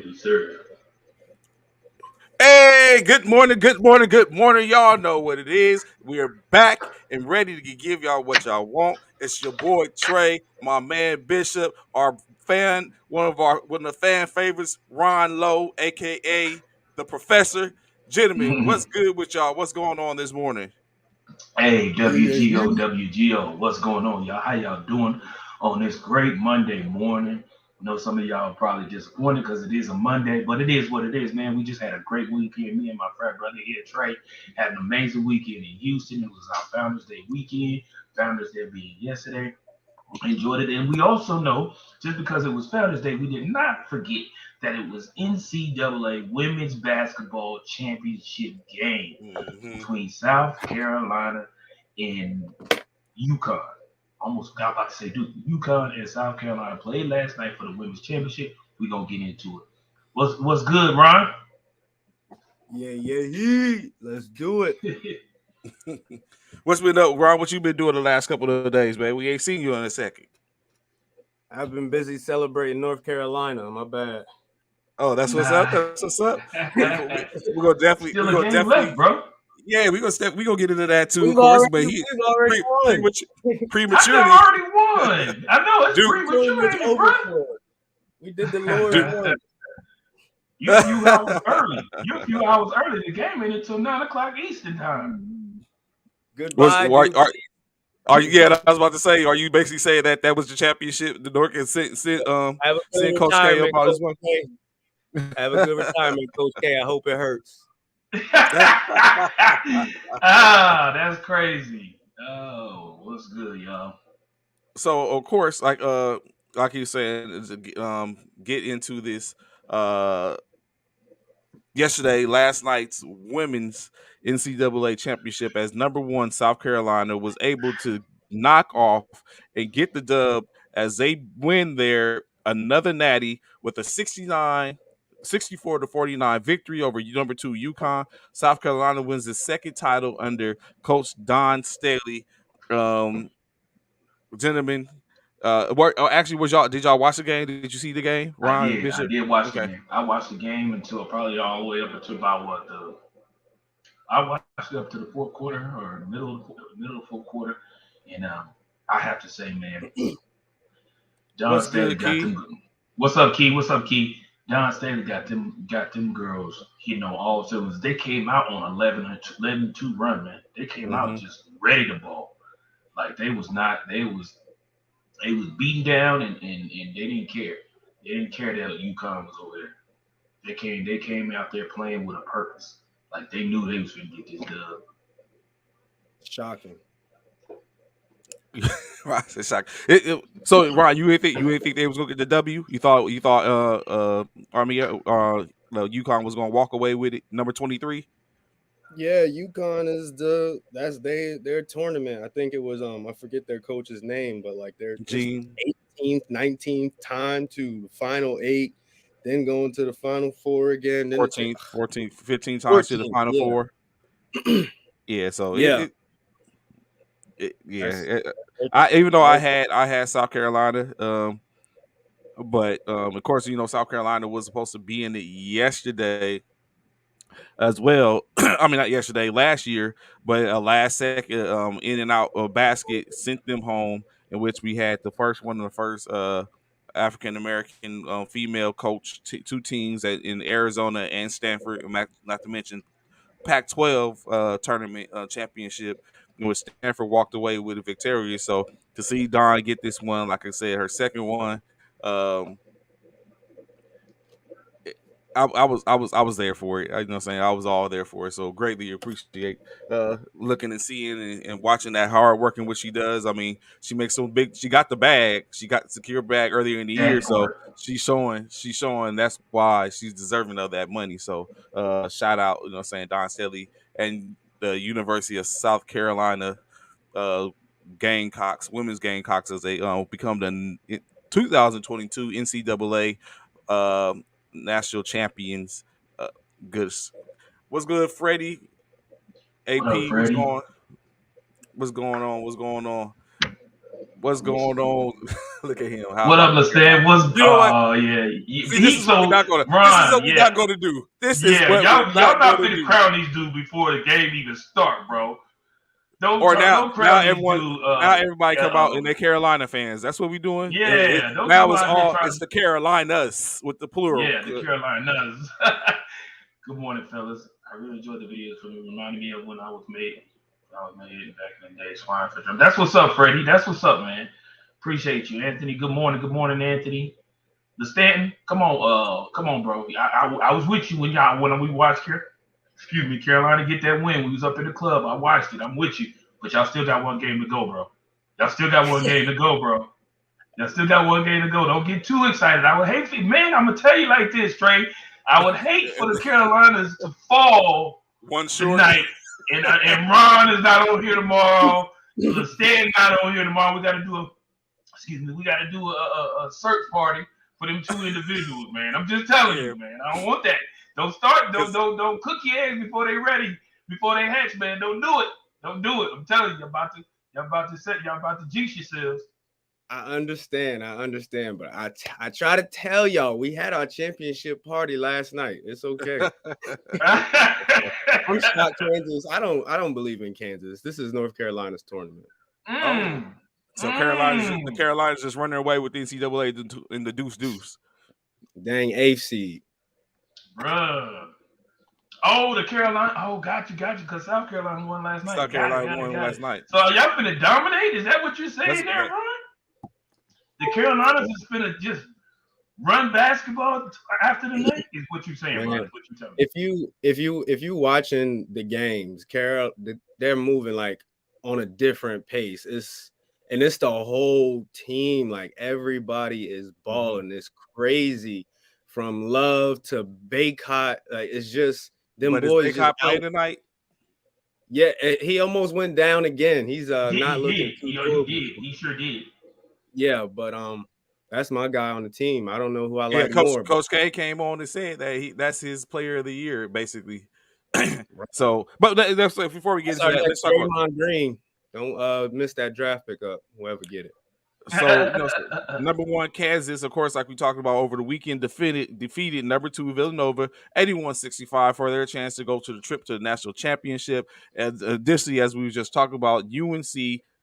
yes, sir. Hey, good morning, good morning, good morning. Y'all know what it is. We are back and ready to give y'all what y'all want. It's your boy Trey, my man Bishop, our fan, one of the fan favorites, Ron Loe, aka the Professor. Gentlemen, what's good with y'all? What's going on this morning? Hey, Yeah, yeah, WGO, yeah. WGO, what's going on, y'all? How y'all doing on this great Monday morning? I know some of y'all are probably disappointed because it is a Monday, but it is what it is, man. We just had a great weekend. Me and my frat brother here, Trey, had an amazing weekend in Houston. It was our Founders Day weekend. Founders Day being yesterday. Enjoyed it. And we also know, just because it was Founders Day, we did not forget that it was NCAA Women's Basketball Championship game Hmm. between South Carolina and UConn. Almost got about to say Duke. UConn and South Carolina played last night for the women's championship. We're gonna get into it. What's good, Ron? Yeah, yeah, yeah. Let's do it. What's been up, Ron? What you been doing the last couple of days, man? We ain't seen you in a second. I've been busy celebrating North Carolina. My bad. Oh, that's what's up. Nah. That's what's up. We're gonna definitely, Still a game left, bro. yeah, we gonna get into that too, of We've course. already But he we've already won. I know prematurely, I already won. I know it's Duke, The premature, tournament's ain't it, over bro? for. We did the Lord's work. You a few hours early. You're a few hours early. The game ain't until 9 o'clock Eastern time. was Goodbye, Duke. are you? Yeah, I was about to say. Are you basically saying that that was the championship? The North can Have a good send Coach K retirement, about his Coach one. K. Have a good retirement, Coach K. I hope it hurts. That's crazy. Oh, what's good, y'all? So of course, like you saying, get into this. Uh, Yesterday, last night's women's NCAA championship, as number one South Carolina was able to knock off and get the dub as they win there another natty with a 64-49 victory over number two UConn. South Carolina wins the second title under Coach Don Staley. Um, Gentlemen, actually, was y'all did y'all watch the game? Did you see the game, I Ron did. I Bishop? did watch the Okay, game. I watched the game until probably all the way up until about what the. I watched it up to the fourth quarter or middle of the fourth quarter, and I have to say, man, Don what's Staley good, got Key? them. What's up, Key? What's up, Key? Don Staley got them girls. All cylinders. They came out on 11-2 run, man. They came out Mm-hmm. just ready to ball. Like they was not. They was beaten down and they didn't care. They didn't care that UConn was over there. They came out there playing with a purpose. Like they knew they was gonna get this dub. Shocking. Right, it's like so. Ron, you didn't think they was gonna get the W? You thought Army UConn was gonna walk away with it. Number 23. Yeah, UConn is that's their tournament. I think it was I forget their coach's name, but like they're just Gene 18th, 19th time to the final eight, then going to the final four again, then 14th, 15 times to the 14th. Final Yeah, Four. Yeah, so yeah. yeah. That's I even though that was I had South Carolina, but of course South Carolina was supposed to be in it yesterday as well. I mean, not yesterday, last year, but a last second in and out basket sent them home, in which we had one of the first African American female coach two teams in Arizona and Stanford, not to mention Pac-12 tournament championship, in which Stanford walked away with a victorious. So to see Dawn get this one, like I said, her second one. Um, I was there for it. You know what I'm saying? I was all there for it. So greatly appreciate looking and seeing and watching that hard working what she does. I mean, she got the bag. She got the secure bag earlier in the year. That So part. she's showing that's why she's deserving of that money. So shout out, saying Don Staley and the University of South Carolina uh Gamecocks, women's Gamecocks, as they become the 2022 NCAA national champions. Uh, good. What's good, Freddie? What up, AP, what's Freddie? going? What's going on? What's going on? What's going on? Look at him. How What up, about Lestan? What's you know what? yeah. See, this is what we're not gonna. This is what we're not gonna do. This is what y'all we're not not gonna finna do. crown these dudes before the game even start, bro. Don't crown these dudes. Now everybody come out and they're Carolina fans. That's what we're doing. Yeah, don't now come it's out here all trying it's the Carolinas with the plural. Yeah, the Carolinas. Good morning, fellas. I really enjoyed the videos from you. Reminded me of when I was made back in the day. Swine for them. That's what's up, Freddie. That's what's up, man. Appreciate you, Anthony. Good morning, Anthony. The Stanton, come on, bro. I was with you when we watched Carolina get that win. We was up in the club. I watched it. I'm with you, but y'all still got one game to go, bro. Y'all still got one game to go, bro. Y'all still got one game to go. Don't get too excited. I would hate for man. I'm gonna tell you like this, Trey. I would hate for the Carolinas to fall tonight, and Ron is not on here tomorrow. The Stan not on here tomorrow. We got to do a search party for them two individuals, man. I'm just telling you, man. I don't want that. Don't cook your eggs before they ready, before they hatch, man. Don't do it. I'm telling you, y'all about to jinx yourselves. I understand, but I try to tell y'all we had our championship party last night. It's okay. I'm shocked, Kansas. I don't believe in Kansas. This is North Carolina's tournament. So the Carolinas just running away with the NCAA in the deuce. Dang, 8th seed. Bruh. Oh, the Carolina. Oh, got you. Because South Carolina won last night. South Carolina won last night. So y'all finna dominate? Is that what you're saying there, Ron? The Carolinas is finna just run basketball after the night? Is what you're saying, Ron? What you telling me? If you watching the games, they're moving like on a different pace. It's the whole team. Like everybody is balling. It's crazy. From Love to Baycott, like it's just them boys. Is Baycott playing tonight? Yeah, he almost went down again. He's not looking too good. He sure did. Yeah, but that's my guy on the team. I don't know who I like more. Coach K came on and said that that's his player of the year, basically. So, but that's before we get into that, let's talk about Green. Don't miss that draft pickup, whoever get it. So, number one, Kansas, of course, like we talked about over the weekend, defeated number 2 Villanova 81-65 for their chance to go to the trip to the national championship. And additionally, as we were just talking about,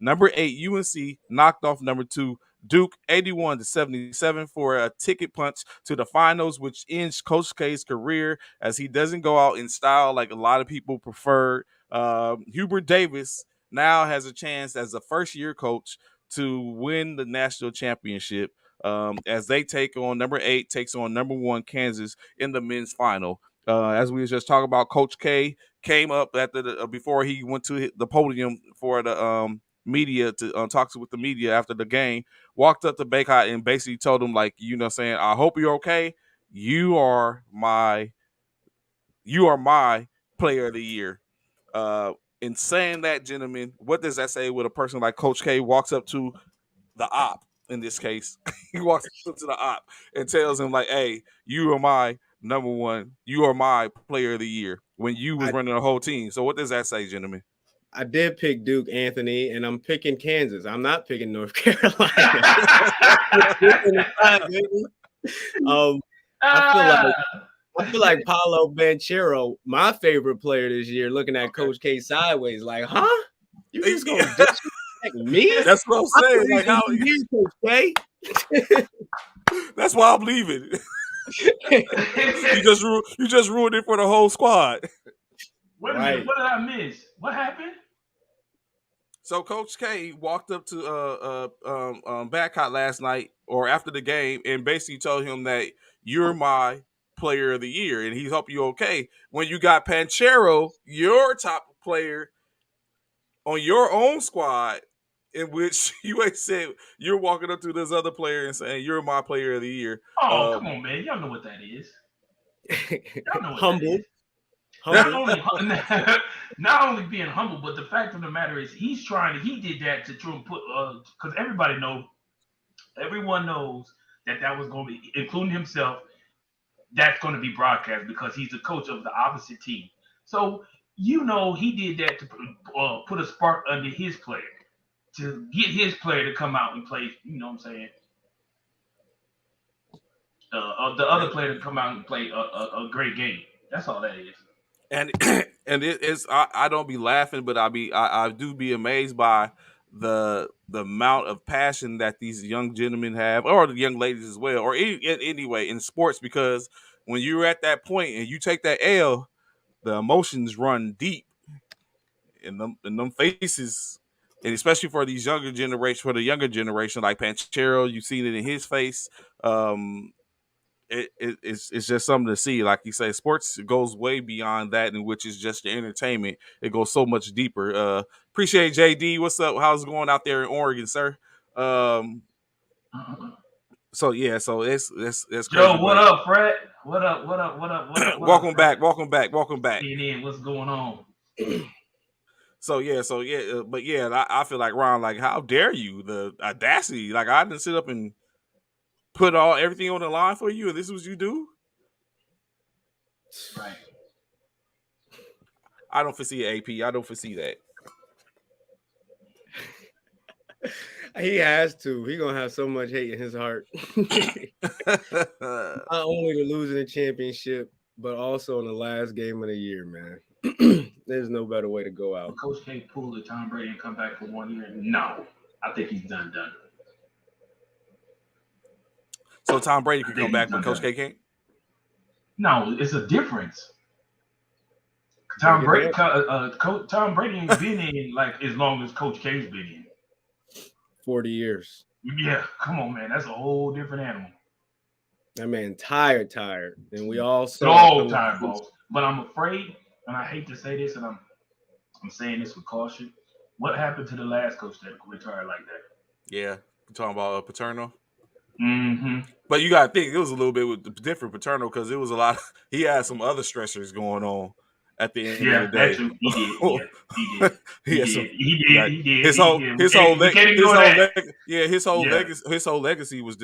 number 8 UNC knocked off number 2 Duke 81-77 for a ticket punch to the finals, which ends Coach K's career as he doesn't go out in style like a lot of people preferred. Hubert Davis now has a chance as a first-year coach to win the national championship as they take on number 8 takes on number 1 Kansas in the men's final. As we were just talking about, Coach K came up after before he went to the podium for the media to talk with the media after the game, walked up to Baycott and basically told him, like, saying, I hope you're okay. You are my player of the year. In saying that, gentlemen, what does that say with a person like Coach K walks up to the op, in this case? He walks up to the op and tells him, like, hey, you are my number 1. You are my player of the year when you was running the whole team. So what does that say, gentlemen? I did pick Duke, Anthony, and I'm picking Kansas. I'm not picking North Carolina. I feel like Paolo Banchero, my favorite player this year, looking at Coach K sideways, like, huh? You just gonna disrespect me? That's what I'm saying. Like, how Coach K? That's why I'm leaving. You just ruined it for the whole squad. Wait a minute, what did I miss? What happened? So Coach K walked up to Badcock last night or after the game and basically told him that you're my player of the year and he's hope you okay. When you got Panchero, your top player on your own squad, in which you ain't said you're walking up to this other player and saying you're my player of the year. Oh, come on, man. Y'all know what that is. Y'all know what humble. That is. Not only being humble, but the fact of the matter is he did that to try and put because everyone knows that was going to be, including himself, that's going to be broadcast because he's the coach of the opposite team. So he did that to put a spark under his player. to get his player to come out and play. You know what I'm saying? The other player to come out and play a great game. That's all that is. And it's I don't be laughing, but I do be amazed by the amount of passion that these young gentlemen have, or the young ladies as well, or anyway in sports, because when you're at that point and you take that L, the emotions run deep in them faces, and especially for these younger generation, for the younger generation like Panchero, you've seen it in his face. Um, it's just something to see. Like you say, sports goes way beyond that, in which is just the entertainment. It goes so much deeper. Appreciate JD. What's up? How's it going out there in Oregon, sir? Um, so yeah, so it's crazy. Joe, what But up, Fred? What up? What up? What up? What up? What welcome up, Fred? back, welcome back, welcome back. CNN, what's going on? So yeah, but yeah, I feel like Ron, like how dare you, the audacity? Like I didn't sit up and put everything on the line for you, and this is what you do. Right. I don't foresee AP. I don't foresee that. He has to. He gonna have so much hate in his heart. Not only to losing the championship, but also in the last game of the year, man. There's no better way to go out. Will Coach K pull the Tom Brady and come back for 1 year? No, I think he's done. So Tom Brady can come back, but Coach K can't? No, it's a difference. Tom Brady ain't been in like as long as Coach K's been in. 40 years. Yeah, come on, man. That's a whole different animal. That man tired. And we all saw tired, boss. But I'm afraid, and I hate to say this, and I'm saying this with caution. What happened to the last coach that retired like that? Yeah, you're talking about Paterno. Mm-hmm. But you gotta think it was a little bit different Paterno because it was a lot. He had some other stressors going on at the end of the day. That's true. He did. He did. His whole legacy was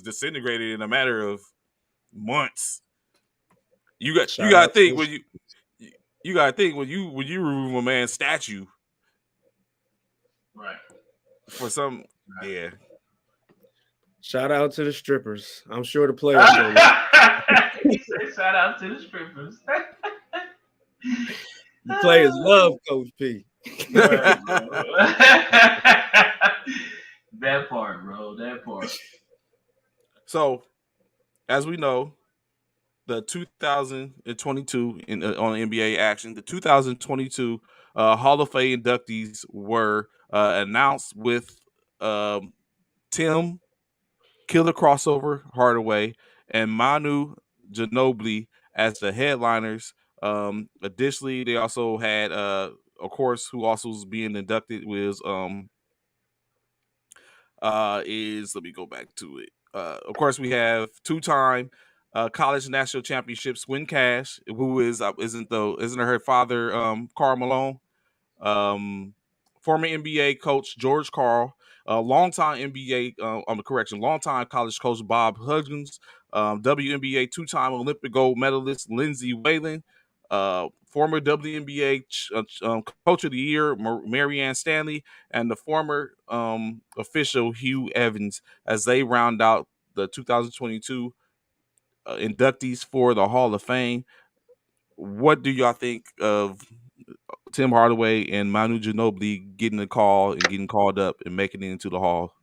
disintegrated in a matter of months. You gotta think when you remove a man's statue, right? For some, right. Yeah. Shout out to the strippers. I'm sure the players. He said, "Shout out to the strippers." The players love Coach P. That part, bro. That part. So, as we know, the 2022 on NBA action, the 2022 Hall of Fame inductees were announced with Tim Killer Crossover Hardaway and Manu Ginobili as the headliners. Additionally, they also had, of course, who also was being inducted was let me go back to it. Of course, we have two-time college national championship Swin Cash, who isn't her father Karl Malone, former NBA coach George Karl, longtime college coach Bob Huggins, WNBA two-time Olympic gold medalist Lindsay Whalen, former WNBA coach of the year Marianne Stanley, and the former official Hugh Evans, as they round out the 2022 inductees for the Hall of Fame. What do y'all think of Tim Hardaway and Manu Ginobili getting a call and getting called up and making it into the Hall?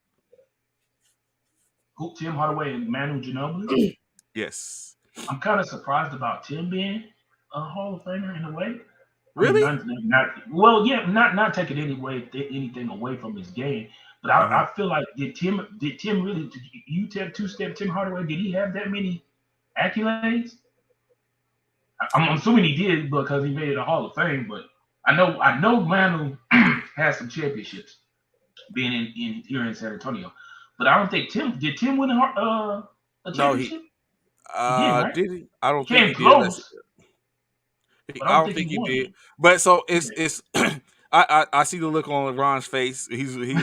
Who, Tim Hardaway and Manu Ginobili? Yes. I'm kind of surprised about Tim being a Hall of Famer in a way. Really? I mean, not taking anything away from his game, but I feel like did Tim really? You two-step Tim Hardaway? Did he have that many accolades? I'm assuming he did because he made it a Hall of Fame. But I know Manu has some championships being in here in San Antonio, but I don't think Tim win a championship. No, he did, right? Did he? I don't think he close. did. I don't think he did. But so it's I see the look on Ron's face. He's like,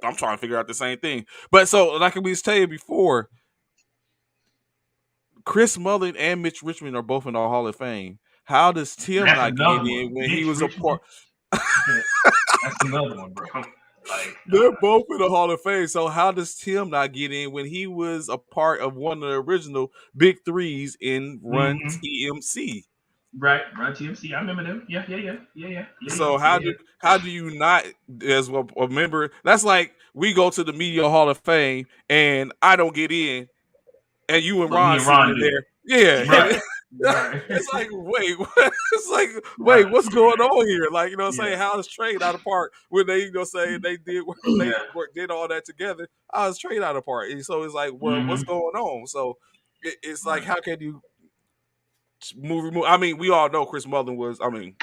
I'm trying to figure out the same thing. But so like we was telling you before, Chris Mullin and Mitch Richmond are both in the Hall of Fame. How does Tim not get in when he was a part? That's another one, bro. Like, They're both in the Hall of Fame. So how does Tim not get in when he was a part of one of the original big threes in Run TMC? Right, Run TMC. I remember them. Yeah. So how do you not as well a member? That's like we go to the Media Hall of Fame and I don't get in, and you and But me Ron and sitting Ron in do. there. Yeah. Right. Right. It's like, wait, what? It's like, wait, what's going on here? Like, you know what I'm saying? How is trade out of part when they, you know, say they did did all that together? How is trade out of part? And so it's like, well, what's going on? So it's like, how can you move? I mean, we all know Chris Mullin was. I mean,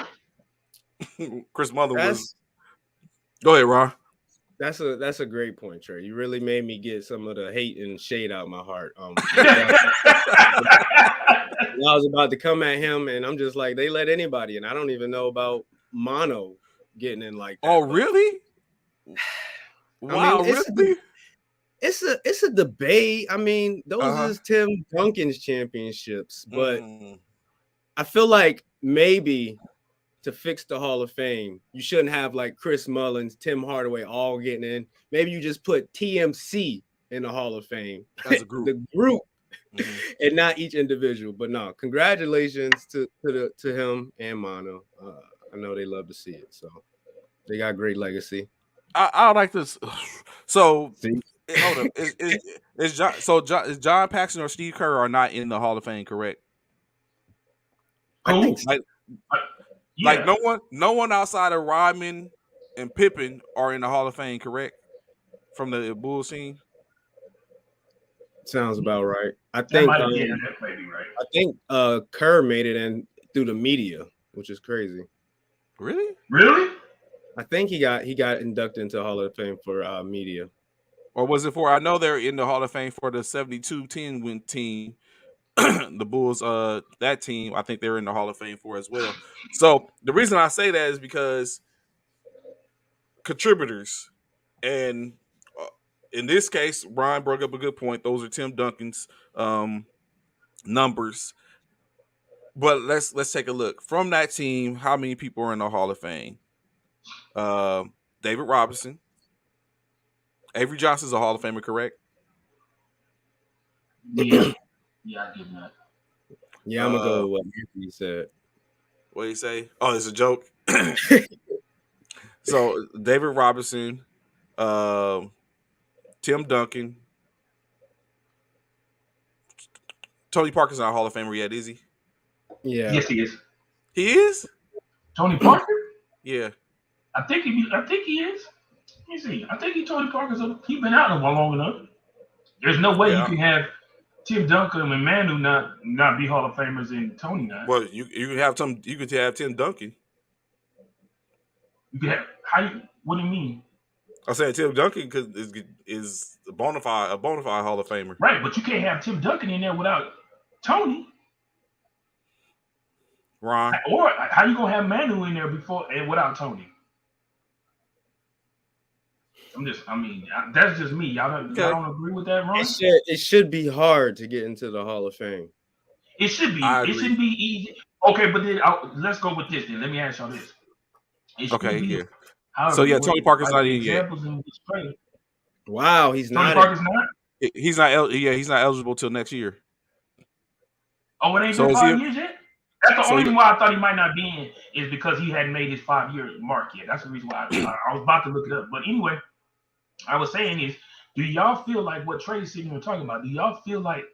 Chris Mullin was. Go ahead, Ron. That's a great point, Trey. You really made me get some of the hate and shade out of my heart. I was about to come at him, and I'm just like, they let anybody in. I don't even know about Mono getting in like that. Oh, really? Wow, really? It's a debate. I mean, those is Tim Duncan's championships, but I feel like maybe to fix the Hall of Fame, you shouldn't have like Chris Mullins, Tim Hardaway all getting in. Maybe you just put TMC in the Hall of Fame as a group. The group. And not each individual, but no, congratulations to him and Mono. I know they love to see it, so they got great legacy. I like this. So hold up, is John Paxson or Steve Kerr are not in the Hall of Fame, correct? I think so. Like no one outside of Rodman and Pippen are in the Hall of Fame, correct? From the Bulls team. Sounds about right. I think that may be right. I think Kerr made it in through the media, which is crazy. Really? I think he got inducted into the Hall of Fame for media. Or was it for? I know they're in the Hall of Fame for the 72-10 win team. The Bulls, that team, I think they're in the Hall of Fame for as well. So the reason I say that is because contributors and. In this case, Ron brought up a good point. Those are Tim Duncan's numbers. But let's take a look. From that team, how many people are in the Hall of Fame? David Robinson. Avery Johnson's a Hall of Famer, correct? Yeah, I give that. Yeah, I'm going to go with what Anthony said. What did he say? Oh, it's a joke. So, David Robinson, Tim Duncan. Tony Parker's not a Hall of Famer yet, is he? Yeah. Yes, he is. He is? Tony Parker? Yeah. I think he is. Let me see. I think Tony Parker's he's been out long enough. There's no way you can have Tim Duncan and Manu not be Hall of Famers and Tony not. Well, you could have Tim Duncan. You could have what do you mean? I said Tim Duncan is a bona fide Hall of Famer. Right, but you can't have Tim Duncan in there without Tony. Ron. Or how you gonna have Manu in there before and without Tony? That's just me. Y'all don't agree with that, Ron? It should be hard to get into the Hall of Fame. It should be. It shouldn't be easy. Okay, but then let's go with this. Then let me ask y'all this. Yeah. So Tony Parker's not in yet. Wow, he's not. Tony Parker's not. He's not. He's not eligible till next year. Oh, it ain't been 5 years yet. That's the only reason why I thought he might not be in is because he hadn't made his 5-year mark yet. That's the reason why I was about to look it up. But anyway, I was saying is, do y'all feel like what Trey's sitting here talking about? Do y'all feel like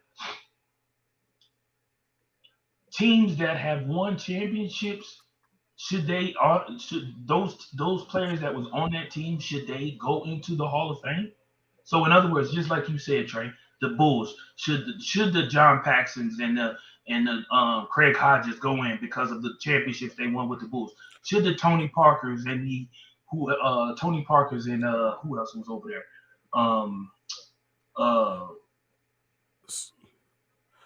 teams that have won championships should those players that was on that team, should they go into the Hall of Fame? So in other words, just like you said, Trey, the Bulls should the John Paxsons and the Craig Hodges go in because of the championships they won with the Bulls? Should the Tony Parkers and who else was over there?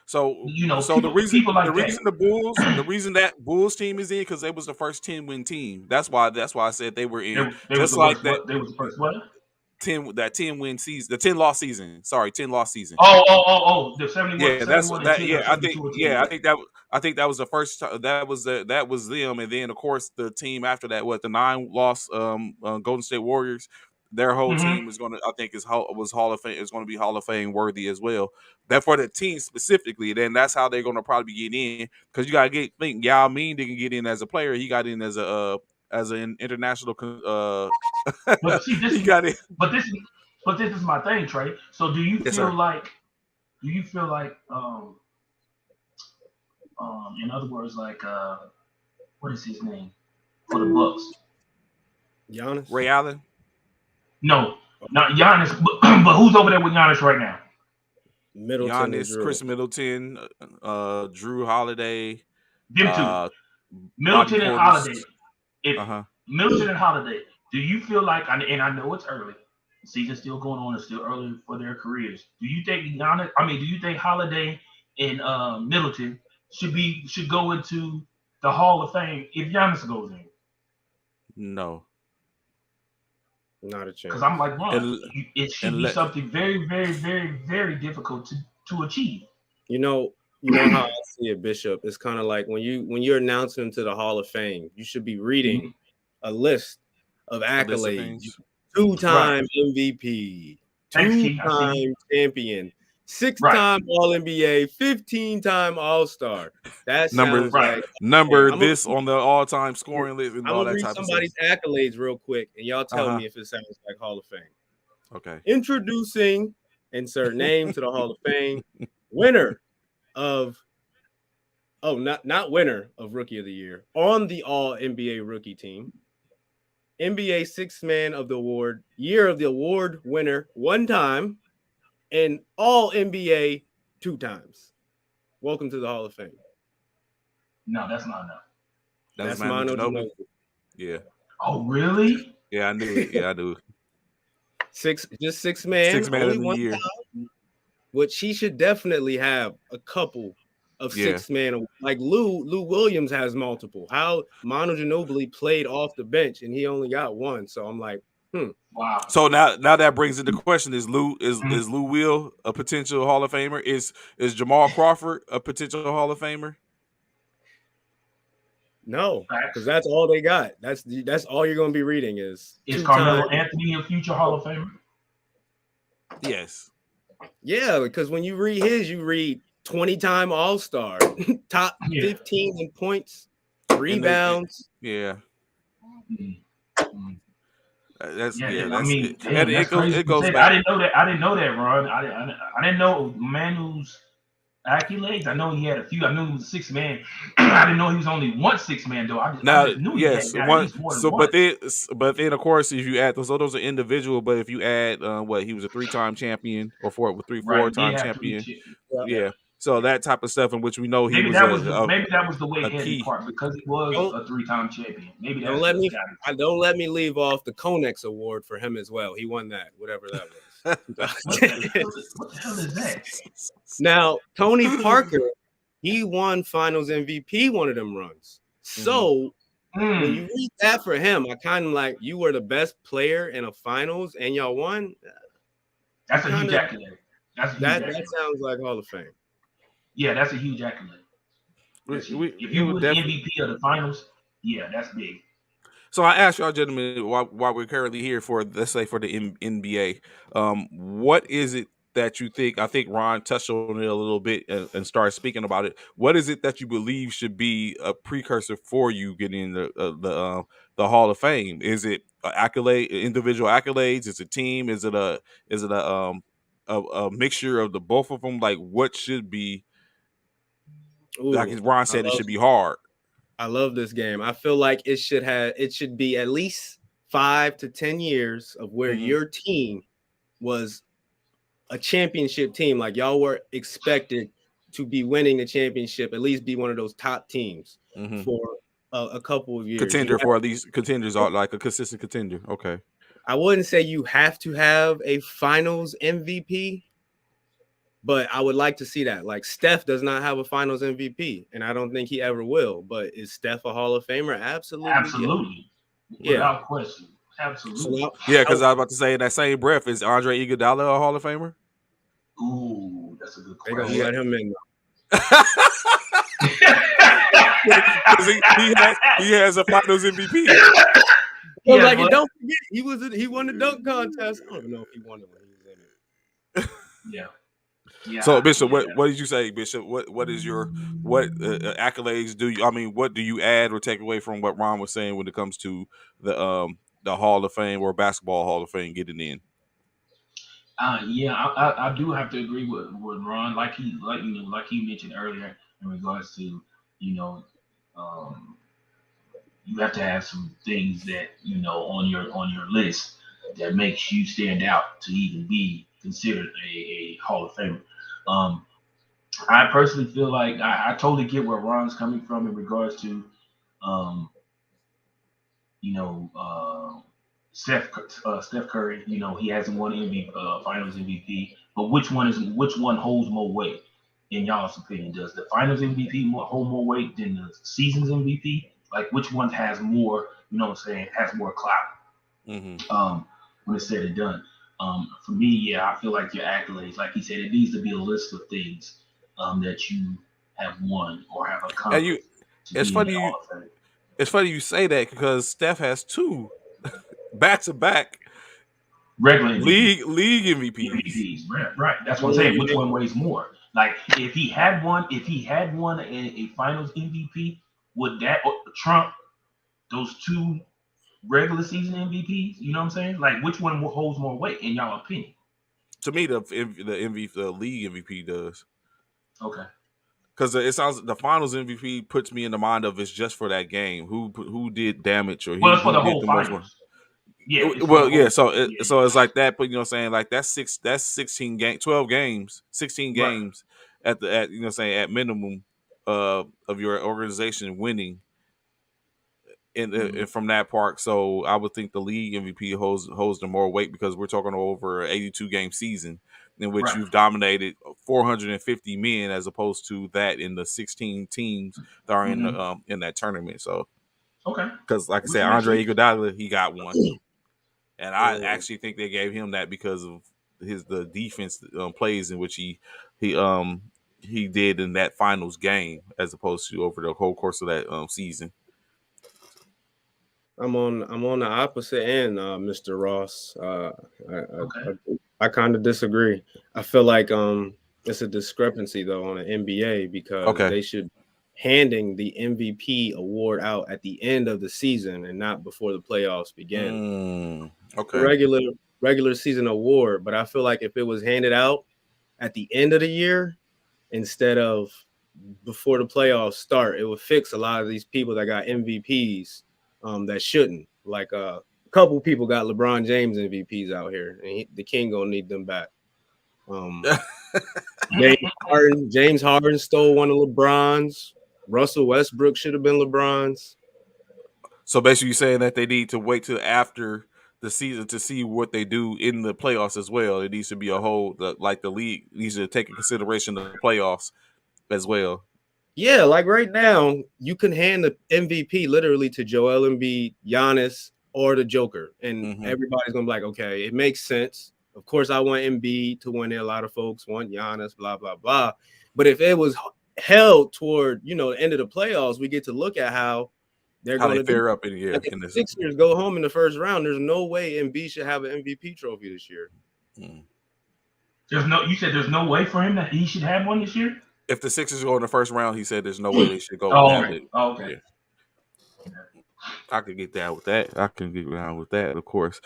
So the reason that Bulls team is in because they was the first 10-win team. That's why I said they were in. They was the first what? 10 win season, the 10 loss season. Sorry, 10 loss season. The 71, Yeah, that's 71 and that. 10 Yeah, or 72 and 10. yeah, I think that was the first time. That was them, and then of course the team after that, what, the 9 loss Golden State Warriors. Their whole team is going to, I think, was Hall of Fame. Is going to be Hall of Fame worthy as well. That for the team specifically, then that's how they're going to probably get in, because you got to think Yao Ming didn't get in as a player. He got in as an international. But see, He got in. but this is my thing, Trey. So do you Yes, feel sir. like in other words, like what is his name for the Bucks? Giannis? Ray Allen? No, not Giannis, but who's over there with Giannis right now? Middleton, Giannis, Chris Middleton, Drew Holiday, Them two, Bobby Middleton and Portis. Holiday. If Uh-huh. Middleton and Holiday, do you feel like, and I know it's early, the season's still going on, it's still early for their careers. Do you think do you think Holiday and Middleton should go into the Hall of Fame if Giannis goes in? No. Not a chance. Because I'm like, Ron, it should be something very, very, very, very difficult to achieve. You know how I see it, Bishop. It's kind of like when you're announcing him to the Hall of Fame, you should be reading a list of accolades. 2-time MVP, 2-time champion, 6-time All-NBA, 15-time All-Star. That sounds like this on the all-time scoring list and all that type of stuff. I'm gonna read somebody's accolades real quick, and y'all tell me if it sounds like Hall of Fame. Okay. Introducing, insert name to the Hall of Fame, winner of not winner of Rookie of the Year, on the All-NBA rookie team, NBA Sixth Man of the Award, Year of the Award winner 1 time, and All-NBA 2 times. Welcome to the Hall of Fame. No, that's not enough. That's Manu Ginobili. Yeah. Oh, really? Yeah, I knew it. Yeah, I knew it. Six man. 6 man of the year. Time, which he should definitely have a couple of 6 man. Like Lou Williams has multiple. How Manu Ginobili played off the bench and he only got 1. So I'm like, wow. So now that brings into question: Is Lou Will a potential Hall of Famer? Is Jamal Crawford a potential Hall of Famer? No, because that's all they got. That's all you're going to be reading is Carmelo Anthony a future Hall of Famer? Yes. Yeah, because when you read his, you read 20-time All-Star, top 15 in points, rebounds. Yeah. That's it goes back. I didn't know that. I didn't know that, Ron. I didn't know Manu's accolades. I know he had a few. I knew he was a 6 man. I didn't know he was only 1 6 man though. I just knew he had one. So, but then of course, if you add those are individual. But if you add he was a 3-time champion or 4-time champion. Yeah. So that type of stuff in which we know he maybe that was the way heavy part because he was a 3-time champion. Maybe don't let me leave off the Konex Award for him as well. He won that, whatever that was. What the hell is that? Now, Tony Parker, he won Finals MVP one of them runs. So when you read that for him, I kind of like, you were the best player in a Finals and y'all won. That's a huge accolade. That sounds like Hall of Fame. Yeah, that's a huge accolade. If you were the MVP of the Finals, yeah, that's big. So I asked y'all gentlemen while we're currently here for, let's say, for the NBA, what is it that you think? I think Ron touched on it a little bit and started speaking about it. What is it that you believe should be a precursor for you getting the Hall of Fame? Is it individual accolades? Is it team? Is it a mixture of the both of them? Like, what should be? Like Ron said, it should be hard. I love this game. I feel like it should be at least 5 to 10 years of where your team was a championship team. Like y'all were expected to be winning the championship, at least be one of those top teams for a couple of years. Contenders are like a consistent contender. Okay. I wouldn't say you have to have a Finals MVP, but I would like to see that. Like Steph does not have a Finals MVP, and I don't think he ever will. But is Steph a Hall of Famer? Absolutely. Absolutely. Yeah. Without question. So Absolutely. now, Yeah, because I was about to say in that same breath, is Andre Iguodala a Hall of Famer? Ooh, that's a good they gonna He, question. let him in. because he has a Finals MVP. I was Yeah, like, and but don't forget, he won the dunk contest. I don't even know if he won it when he was in it. yeah, So yeah, Bishop, yeah. what did you say, Bishop? What is your what accolades do you? I mean, what do you add or take away from what Ron was saying when it comes to the Hall of Fame or Basketball Hall of Fame getting in? Yeah, I do have to agree with Ron, like he mentioned earlier in regards to, you know, um, you have to have some things that on your list that makes you stand out to even be considered a Hall of Famer. Um, I personally feel like I totally get where Ron's coming from in regards to, um, you know, Steph Curry. You know, he hasn't won Finals MVP, but which one holds more weight in y'all's opinion? Does the Finals MVP hold more weight than the season's MVP? Like, which one has more? You know what I'm saying? Has more clout Mm-hmm. when it's said and done. For me, yeah, I feel like your accolades, like he said, it needs to be a list of things that you have won or have And you, accomplished to it's be in that funny you, Hall of Fame. it's funny you say that because Steph has two back to back Regular MVP. league MVPs. MVPs, right? Right. That's what I'm When saying. you Which think one weighs more? Like, if he had won a Finals MVP, would that trump those two regular season MVPs? You know what I'm saying? Like, which one holds more weight in y'all opinion? To me, the league MVP does. Okay. Because it sounds the Finals MVP puts me in the mind of it's just for that game. Who did damage or Well, it's for who the did whole the most work? finals. Yeah, it's for the Well, yeah. whole. So Yeah, so it's like that, but you know, what I'm saying like that's 12 games, 16 right. games at you know, what I'm saying at minimum of your organization winning Mm-hmm. and from that part. So I would think the league MVP holds the more weight because we're talking over an 82 game season in which Right. you've dominated 450 men as opposed to that in the 16 teams that are Mm-hmm. in that tournament. So Okay. because like I said, Which makes Andre sense. Iguodala he got one, and I mm, actually think they gave him that because of the defense plays in which he did in that finals game as opposed to over the whole course of that season. I'm on the opposite end, Mr. Ross. Okay. I kind of disagree. I feel like it's a discrepancy though on the NBA because Okay. they should handing the MVP award out at the end of the season and not before the playoffs begin. Okay. Regular regular season award, but I feel like if it was handed out at the end of the year instead of before the playoffs start, it would fix a lot of these people that got MVPs that shouldn't. Like a couple people got LeBron James MVPs out here, and the King gonna need them back. Um, James Harden stole one of LeBron's. Russell Westbrook should have been LeBron's. So basically, you're saying that they need to wait till after the season to see what they do in the playoffs as well. It needs to be a whole like the league needs to take in consideration the playoffs as well. Yeah, like right now, you can hand the MVP literally to Joel Embiid, Giannis, or the Joker, and Mm-hmm. everybody's gonna be like, okay, it makes sense. Of course, I want Embiid to win it. A lot of folks want Giannis, blah blah blah. But if it was held toward the end of the playoffs, we get to look at how they're How they gonna do. fare up Like if in the this. Sixers go home in the first round, there's no way Embiid should have an MVP trophy this year. Mm. There's no. You said there's no way for him that he should have one this year. If the Sixers go in the first round, he said there's no way they should go Oh, have okay. it. Oh, okay. Yeah, I could get down with that. I can get down with that, of course.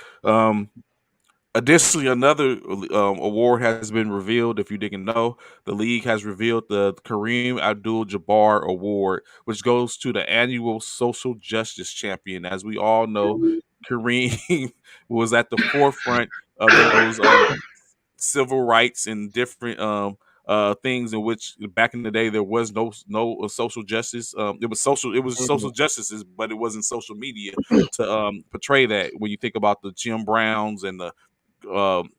Additionally, another award has been revealed. If you didn't know, the league has revealed the Kareem Abdul-Jabbar Award, which goes to the annual social justice champion. As we all know, Kareem was at the forefront of those civil rights and different things in which back in the day there was no social justice. It was social justices, but it wasn't social media to portray that. When you think about the Jim Browns and the um,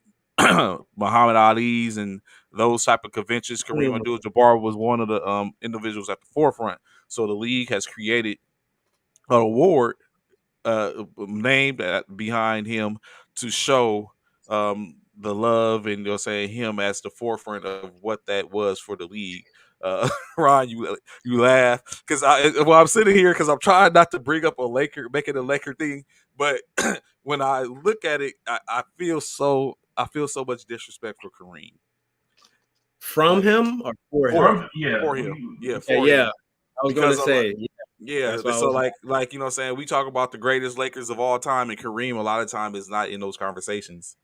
Muhammad Ali's and those type of conventions, Kareem Mhm. Abdul-Jabbar was one of the individuals at the forefront. So the league has created an award named behind him to show the love and you'll say him as the forefront of what that was for the league. Ron, you laugh because I'm sitting here because I'm trying not to bring up make it a Laker thing, but when I look at it, I feel so much disrespect for Kareem. From him or for him? For him. Yeah. For him. Yeah, for yeah. him. I was going to say, yeah. That's why So like you know what I'm saying, we talk about the greatest Lakers of all time, and Kareem a lot of time is not in those conversations.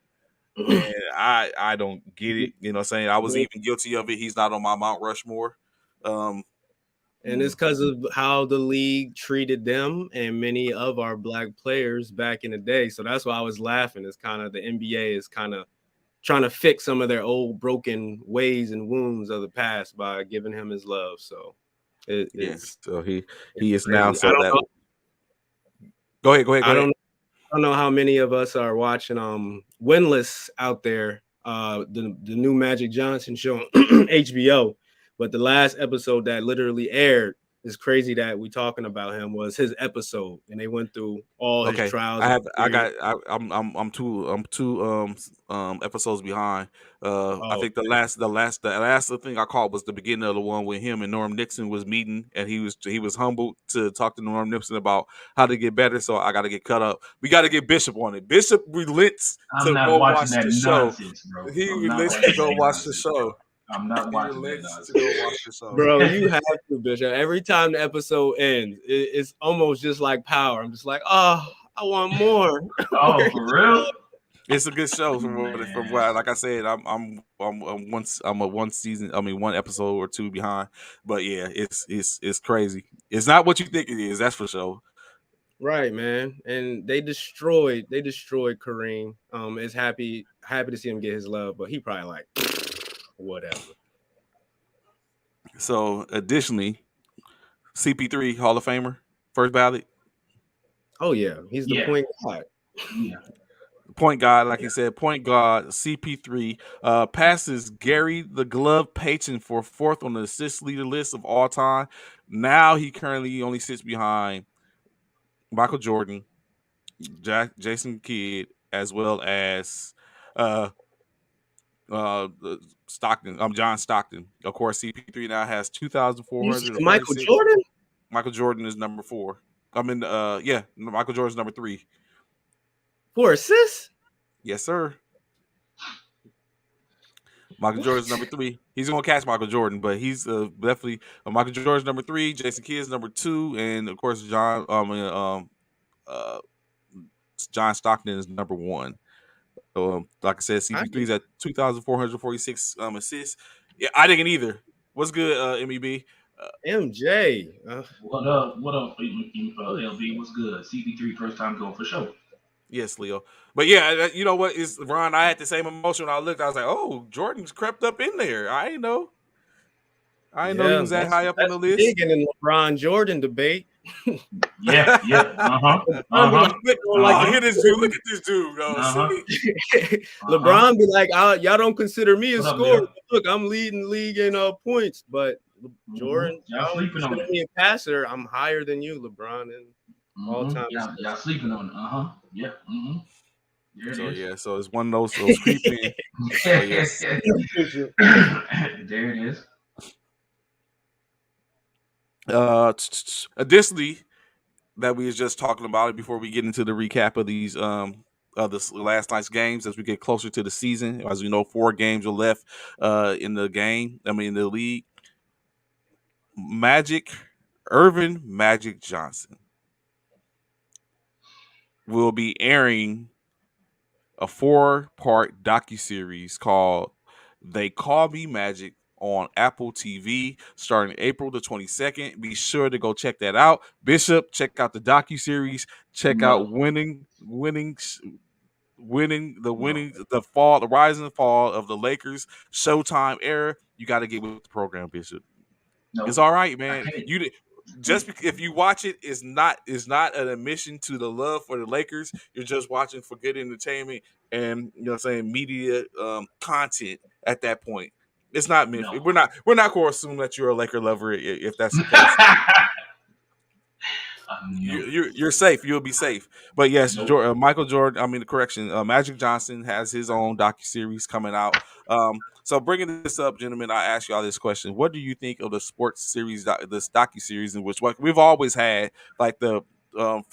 And I don't get it. You know what I'm saying? I was even guilty of it. He's not on my Mount Rushmore. And it's because of how the league treated them and many of our black players back in the day. So that's why I was laughing. It's kind of the NBA is kind of trying to fix some of their old broken ways and wounds of the past by giving him his love. So yes, so he is crazy. now so that. Go ahead. I don't know how many of us are watching Winless out there, the new Magic Johnson show on HBO, but the last episode that literally aired is crazy that we talking about him was his episode, and they went through all his trials. I'm two episodes behind. I think the last thing I caught was the beginning of the one with him and Norm Nixon was meeting, and he was humbled to talk to Norm Nixon about how to get better. So I got to get cut up. We got to get Bishop on it. Bishop relents to go watch the show. He relents to go watch the show. I'm not watching that nonsense. To go watch the show. Bro, you have to, Bishop. Every time the episode ends, it's almost just like Power. I'm just like, oh, I want more. Oh, for real? It's a good show from what, like I said, I'm one episode or two behind, but yeah, it's crazy. It's not what you think it is, that's for sure. Right, man, and they destroyed Kareem. It's happy to see him get his love, but he probably like whatever. So, additionally, CP3 Hall of Famer, first ballot. Oh yeah, he's the point guard. Yeah. Point guard, like you said, point guard CP3 passes Gary the Glove Payton for fourth on the assist leader list of all time. Now he currently only sits behind Michael Jordan, Jason Kidd, as well as Stockton. John Stockton. Of course, CP3 now has 2,400. Michael Jordan. Michael Jordan is number 4. Michael Jordan's number 3. 4 assists? Yes, sir. Michael Jordan's number 3. He's gonna catch Michael Jordan, but he's definitely Michael Jordan's number 3. Jason Kidd's number 2, and of course John Stockton is number 1. So, like I said, CP3's at 2,446 assists. Yeah, I didn't either. What's good, MEB? MJ. What up, LB? What's good? CP3 first time going for sure. Yes, Leo. But yeah, you know what? Is Ron? I had the same emotion when I looked. I was like, "Oh, Jordan's crept up in there." I didn't know. He was that high up on the list. Big in the LeBron Jordan debate. Yeah. Look at this dude. Look at this dude. LeBron be like, y'all don't consider me a scorer. Look, I'm leading the league in points, but Jordan, y'all sleeping on me a passer. I'm higher than you, LeBron, and all time. Y'all sleeping on it. Yeah. So it's one of those creeping. There it is. Additionally, that we was just talking about it before we get into the recap of these this last night's games as we get closer to the season. As we know, 4 games are left in the league. Earvin Magic Johnson will be airing a 4-part docuseries called They Call Me Magic on Apple TV starting April the 22nd. Be sure to go check that out. Bishop, check out the docuseries. Check out the rise and fall of the Lakers Showtime era. You got to get with the program, Bishop. No, it's all right, man. If you watch it, is not an admission to the love for the Lakers. You're just watching for good entertainment and media content at that point. It's not meant. No. We're not going to assume that you're a Laker lover if that's the case. No, you're safe. You'll be safe. But yes, nope. Michael Jordan. I mean, correction. Magic Johnson has his own docuseries coming out. So bringing this up, gentlemen, I ask y'all this question: what do you think of the sports series, this docuseries, in which we've always had, like the 30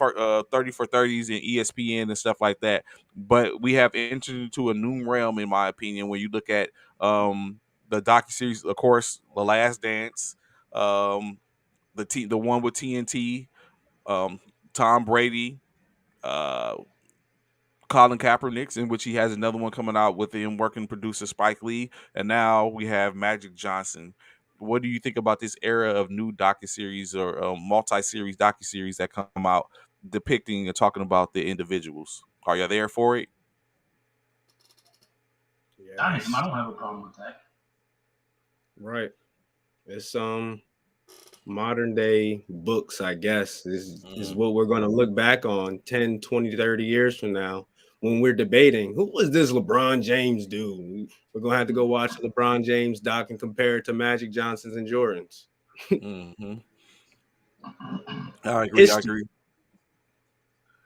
for 30s and ESPN and stuff like that? But we have entered into a new realm, in my opinion, when you look at the docuseries, of course, The Last Dance, the one with TNT, um, Tom Brady, uh, Colin Kaepernick, in which he has another one coming out with him working producer Spike Lee, and now we have Magic Johnson. What do you think about this era of new docuseries or multi-series docuseries that come out depicting and talking about the individuals? Are you there for it? I am. I Yes, don't have a problem with that. right. It's modern day books, I guess, is Mm. what we're going to look back on 10, 20, 30 years from now when we're debating who was this LeBron James dude. We're going to have to go watch the LeBron James doc and compare it to Magic Johnson's and Jordan's. Mm-hmm. I agree. I History. agree.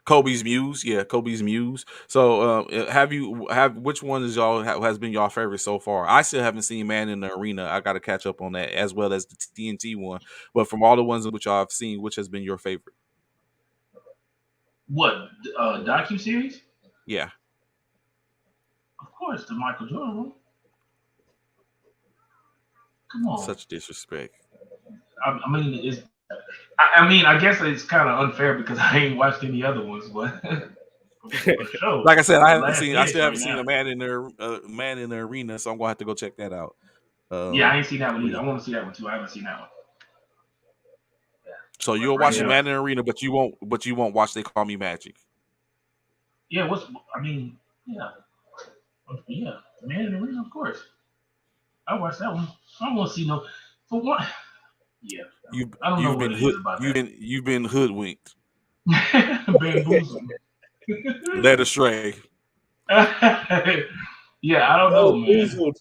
Kobe's Muse, yeah, Kobe's Muse. So, have which one is has been your favorite so far? I still haven't seen Man in the Arena. I got to catch up on that as well as the TNT one. But from all the ones which y'all have seen, which has been your favorite? What docu series? Yeah, Of course, the Michael Jordan one. Come on. such disrespect. I mean, it's. I mean, I guess it's kind of unfair because I ain't watched any other ones, but for sure, Like I said, the Last I Dance still right haven't seen now. a Man in the Arena, so I'm gonna have to go check that out. Yeah, I ain't seen that one But either. yeah. I want to see that one too. I haven't seen that one. Yeah, So but you'll right watch the Yeah. now, Man in the Arena, but you won't watch They Call Me Magic. yeah. What's? I mean, yeah, yeah. Man in the Arena, of course. I watched that one. I don't want to see no. For one, yeah. I don't know what it is about You've been hoodwinked, that. Bamboozled. led astray. Yeah, I don't know, man. Bamboozled.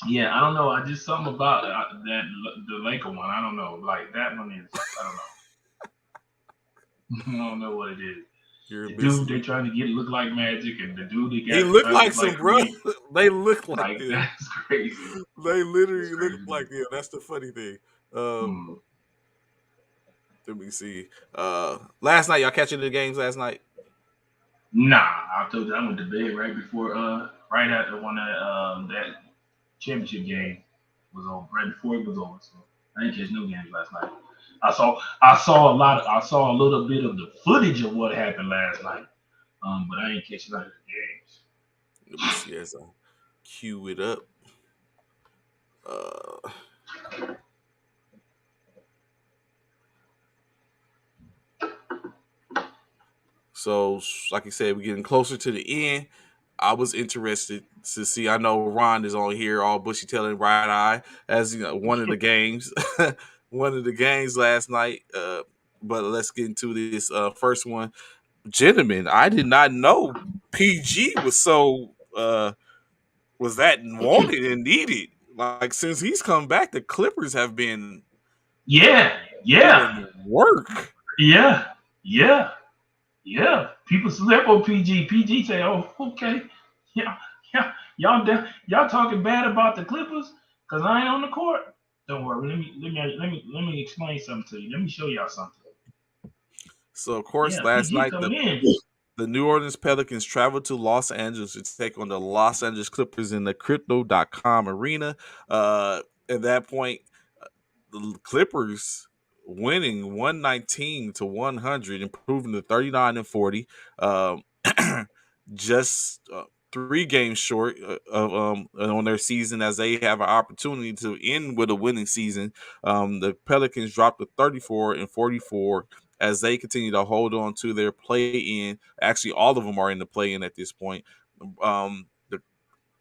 Yeah, I don't know. I just something about that the Laker one. I don't know. Like that one is. I don't know. I don't know what it is. You're The dude they missing. trying to get look like Magic, and the dude they He got looked trying to like look like some bro. Kareem. They look like Like them. that's crazy. They That's literally look crazy. like them. That's the funny thing. Um, Hmm. let me see. Last night y'all catching the games last night? Nah, I told you I went to bed right before right after one of that championship game was over. Right before it was over. So I didn't catch no games last night. I saw a little bit of the footage of what happened last night. But I ain't catching none of the games. Let me see as I cue it up. Uh, so like I said, we're getting closer to the end. I was interested to see. I know Ron is on here, all bushy tail and right eye, as you know, one of the games, one of the games last night. But let's get into this first one, gentlemen. I did not know PG was so was that wanted and needed. Like since he's come back, the Clippers have been Yeah, yeah, putting work. yeah, yeah, yeah. People slept on PG. PG say, "Oh, okay, yeah, yeah, y'all talking bad about the Clippers because I ain't on the court. Don't worry. Let me explain something to you. Let me show y'all something. So of course, Yeah, last PG night coming in. the New Orleans Pelicans traveled to Los Angeles to take on the Los Angeles Clippers in the Crypto.com arena. At that point, the Clippers winning 119 to 100, improving to 39 and 40. Um, just 3 games short of on their season, as they have an opportunity to end with a winning season. The Pelicans dropped to 34 and 44 as they continue to hold on to their play-in. Actually, all of them are in the play-in at this point. The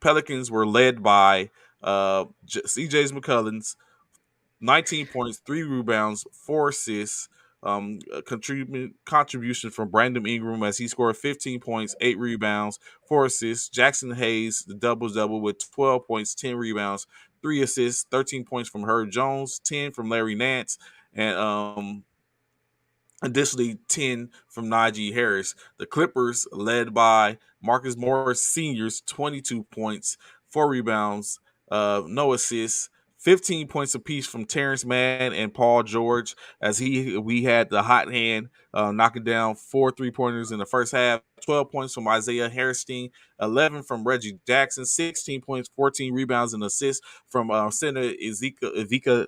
Pelicans were led by CJ McCollins, 19 points, 3 rebounds, 4 assists. Contribution from Brandon Ingram as he scored 15 points, 8 rebounds, 4 assists. Jackson Hayes, the double with 12 points, 10 rebounds, 3 assists, 13 points from Herb Jones, 10 from Larry Nance, and Additionally, 10 from Najee Harris. The Clippers, led by Marcus Morris Sr.'s 22 points, 4 rebounds, no assists, 15 points apiece from Terrence Mann and Paul George, as we had the hot hand knocking down 4 3-pointers in the first half. 12 points from Isaiah Harrison, 11 from Reggie Jackson, 16 points, 14 rebounds and assists from center Ivica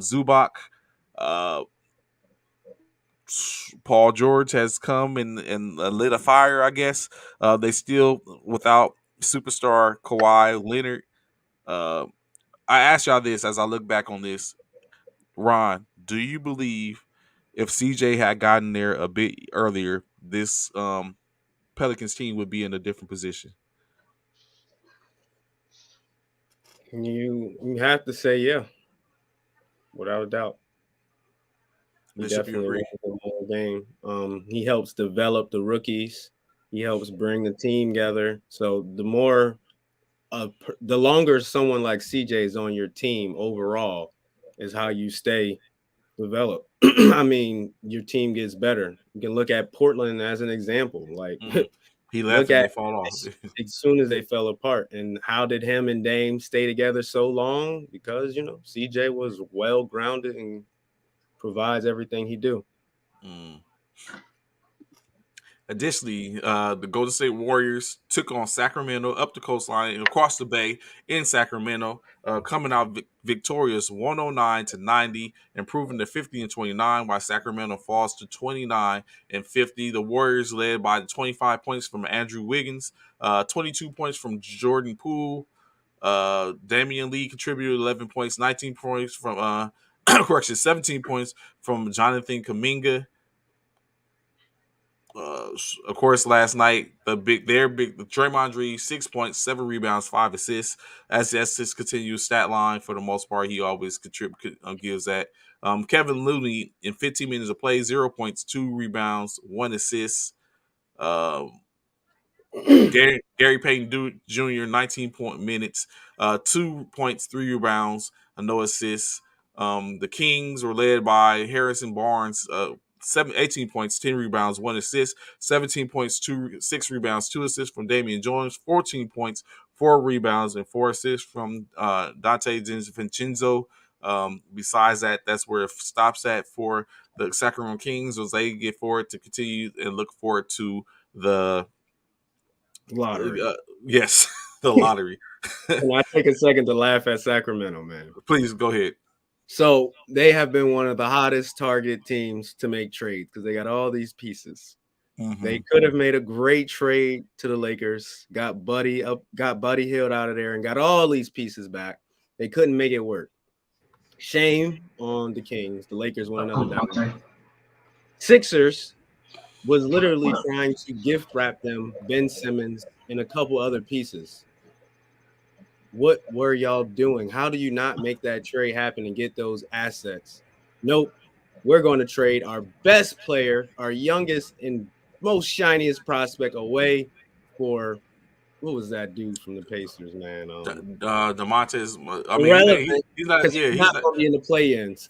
Zubac. Uh, Paul George has come and lit a fire, I guess. They still without superstar Kawhi Leonard. Uh, I ask y'all this as I look back on this. Ron, do you believe if CJ had gotten there a bit earlier, this Pelicans team would be in a different position? You have to say yeah, without a doubt. He Bishop, you definitely agree? wins the whole game. He helps develop the rookies. He helps bring the team together. So the longer someone like CJ is on your team overall, is how you stay developed. I mean, your team gets better. You can look at Portland as an example. Like, He left look and at they fall off. as soon as they fell apart, and how did him and Dame stay together so long? Because CJ was well grounded and provides everything he do. Mm. Additionally, the Golden State Warriors took on Sacramento up the coastline and across the bay in Sacramento, coming out victorious 109-90, improving to 50-29, while Sacramento falls to 29-50. The Warriors led by 25 points from Andrew Wiggins, 22 points from Jordan Poole. Damian Lee contributed 11 points, 19 points from 17 points from Jonathan Kuminga. Of course, last night the Draymond Green 6 points, 7 rebounds, 5 assists. As that's his continued stat line for the most part, he always gives that. Kevin Looney in 15 minutes of play, 0 points, 2 rebounds, 1 assist. Um, Gary Payton Jr. 19 minutes, 2 points, 3 rebounds, and no assists. The Kings were led by Harrison Barnes, 18 points, 10 rebounds, 1 assist, 17 points, 6 rebounds, 2 assists from Damian Jones, 14 points, 4 rebounds, and 4 assists from Dante DiVincenzo. Besides that, that's where it stops at for the Sacramento Kings, as they get forward to continue and look forward to the Lottery. yes, the lottery. And I take a second to laugh at Sacramento, man. Please go ahead. So they have been one of the hottest target teams to make trades because they got all these pieces. Mm-hmm. They could have made a great trade to the Lakers, got Buddy Hield out of there, and got all these pieces back. They couldn't make it work. Shame on the Kings. The Lakers won another W. Sixers was literally trying to gift wrap them Ben Simmons and a couple other pieces. What were y'all doing? How do you not make that trade happen and get those assets? Nope. We're going to trade our best player, our youngest and most shiniest prospect away for what was that dude from the Pacers, man? DeMontis. I Irrelevant, mean, he's not. Yeah, he's not going to be in the play-ins.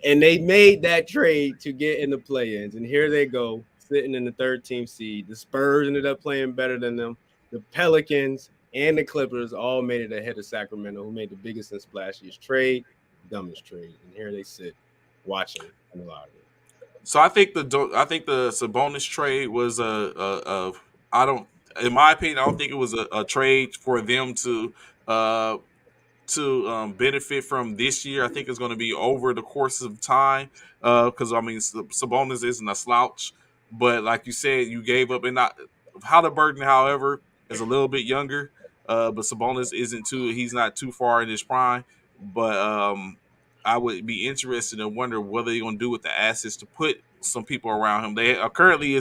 And they made that trade to get in the play-ins, and here they go sitting in the 13th seed. The Spurs ended up playing better than them. The Pelicans and the Clippers all made it ahead of Sacramento, who made the biggest and splashiest trade, dumbest trade. And here they sit watching in the lottery. So I think the Sabonis trade was in my opinion, I don't think it was a trade for them to benefit from this year. I think it's going to be over the course of time because I mean Sabonis isn't a slouch, but like you said, you gave up. And not Halliburton, however, is a little bit younger, but Sabonis isn't too. He's not too far in his prime, but I would be interested and wonder what they're going to do with the assets to put some people around him. They currently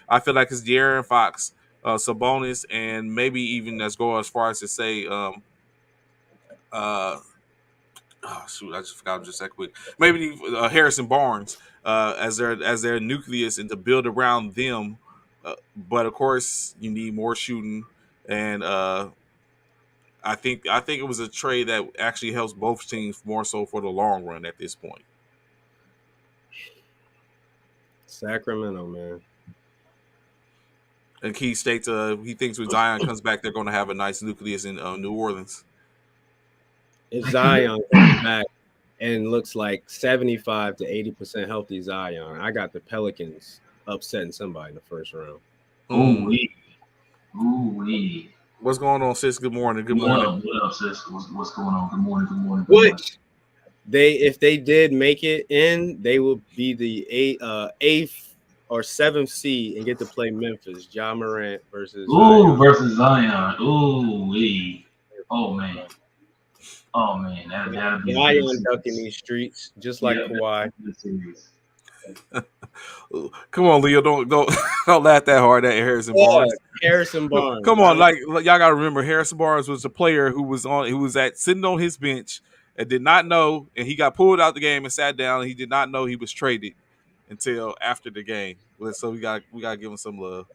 I feel like it's De'Aaron Fox, Sabonis, and maybe even let's go as far as to say oh shoot, I just forgot just that quick. Maybe Harrison Barnes as their nucleus and to build around them. But of course, you need more shooting, and I think it was a trade that actually helps both teams more so for the long run at this point. Sacramento, man. And Key states he thinks when Zion comes back, they're going to have a nice nucleus in New Orleans. If Zion comes back and looks like 75 to 80% healthy Zion, I got the Pelicans upsetting somebody in the first round. Ooh wee. Ooh wee. What's going on, sis? Good morning. Good What morning. up? What up, sis? What's going on? Good morning. Good morning. Good morning. Which if they did make it in, they will be the eighth or seventh seed and get to play Memphis. Ja Morant versus Ooh, Zion. versus Zion. Ooh wee. Oh man. Oh man. That'll be a good Zion ducking series. these streets just like Yeah, Kawhi. good series. Come on, Leo. Don't don't laugh that hard at Harrison Barnes. Harrison Barnes. Come on, like y'all gotta remember, Harrison Barnes was a player who was sitting on his bench and did not know, and he got pulled out the game and sat down, and he did not know he was traded until after the game. So we got to give him some love.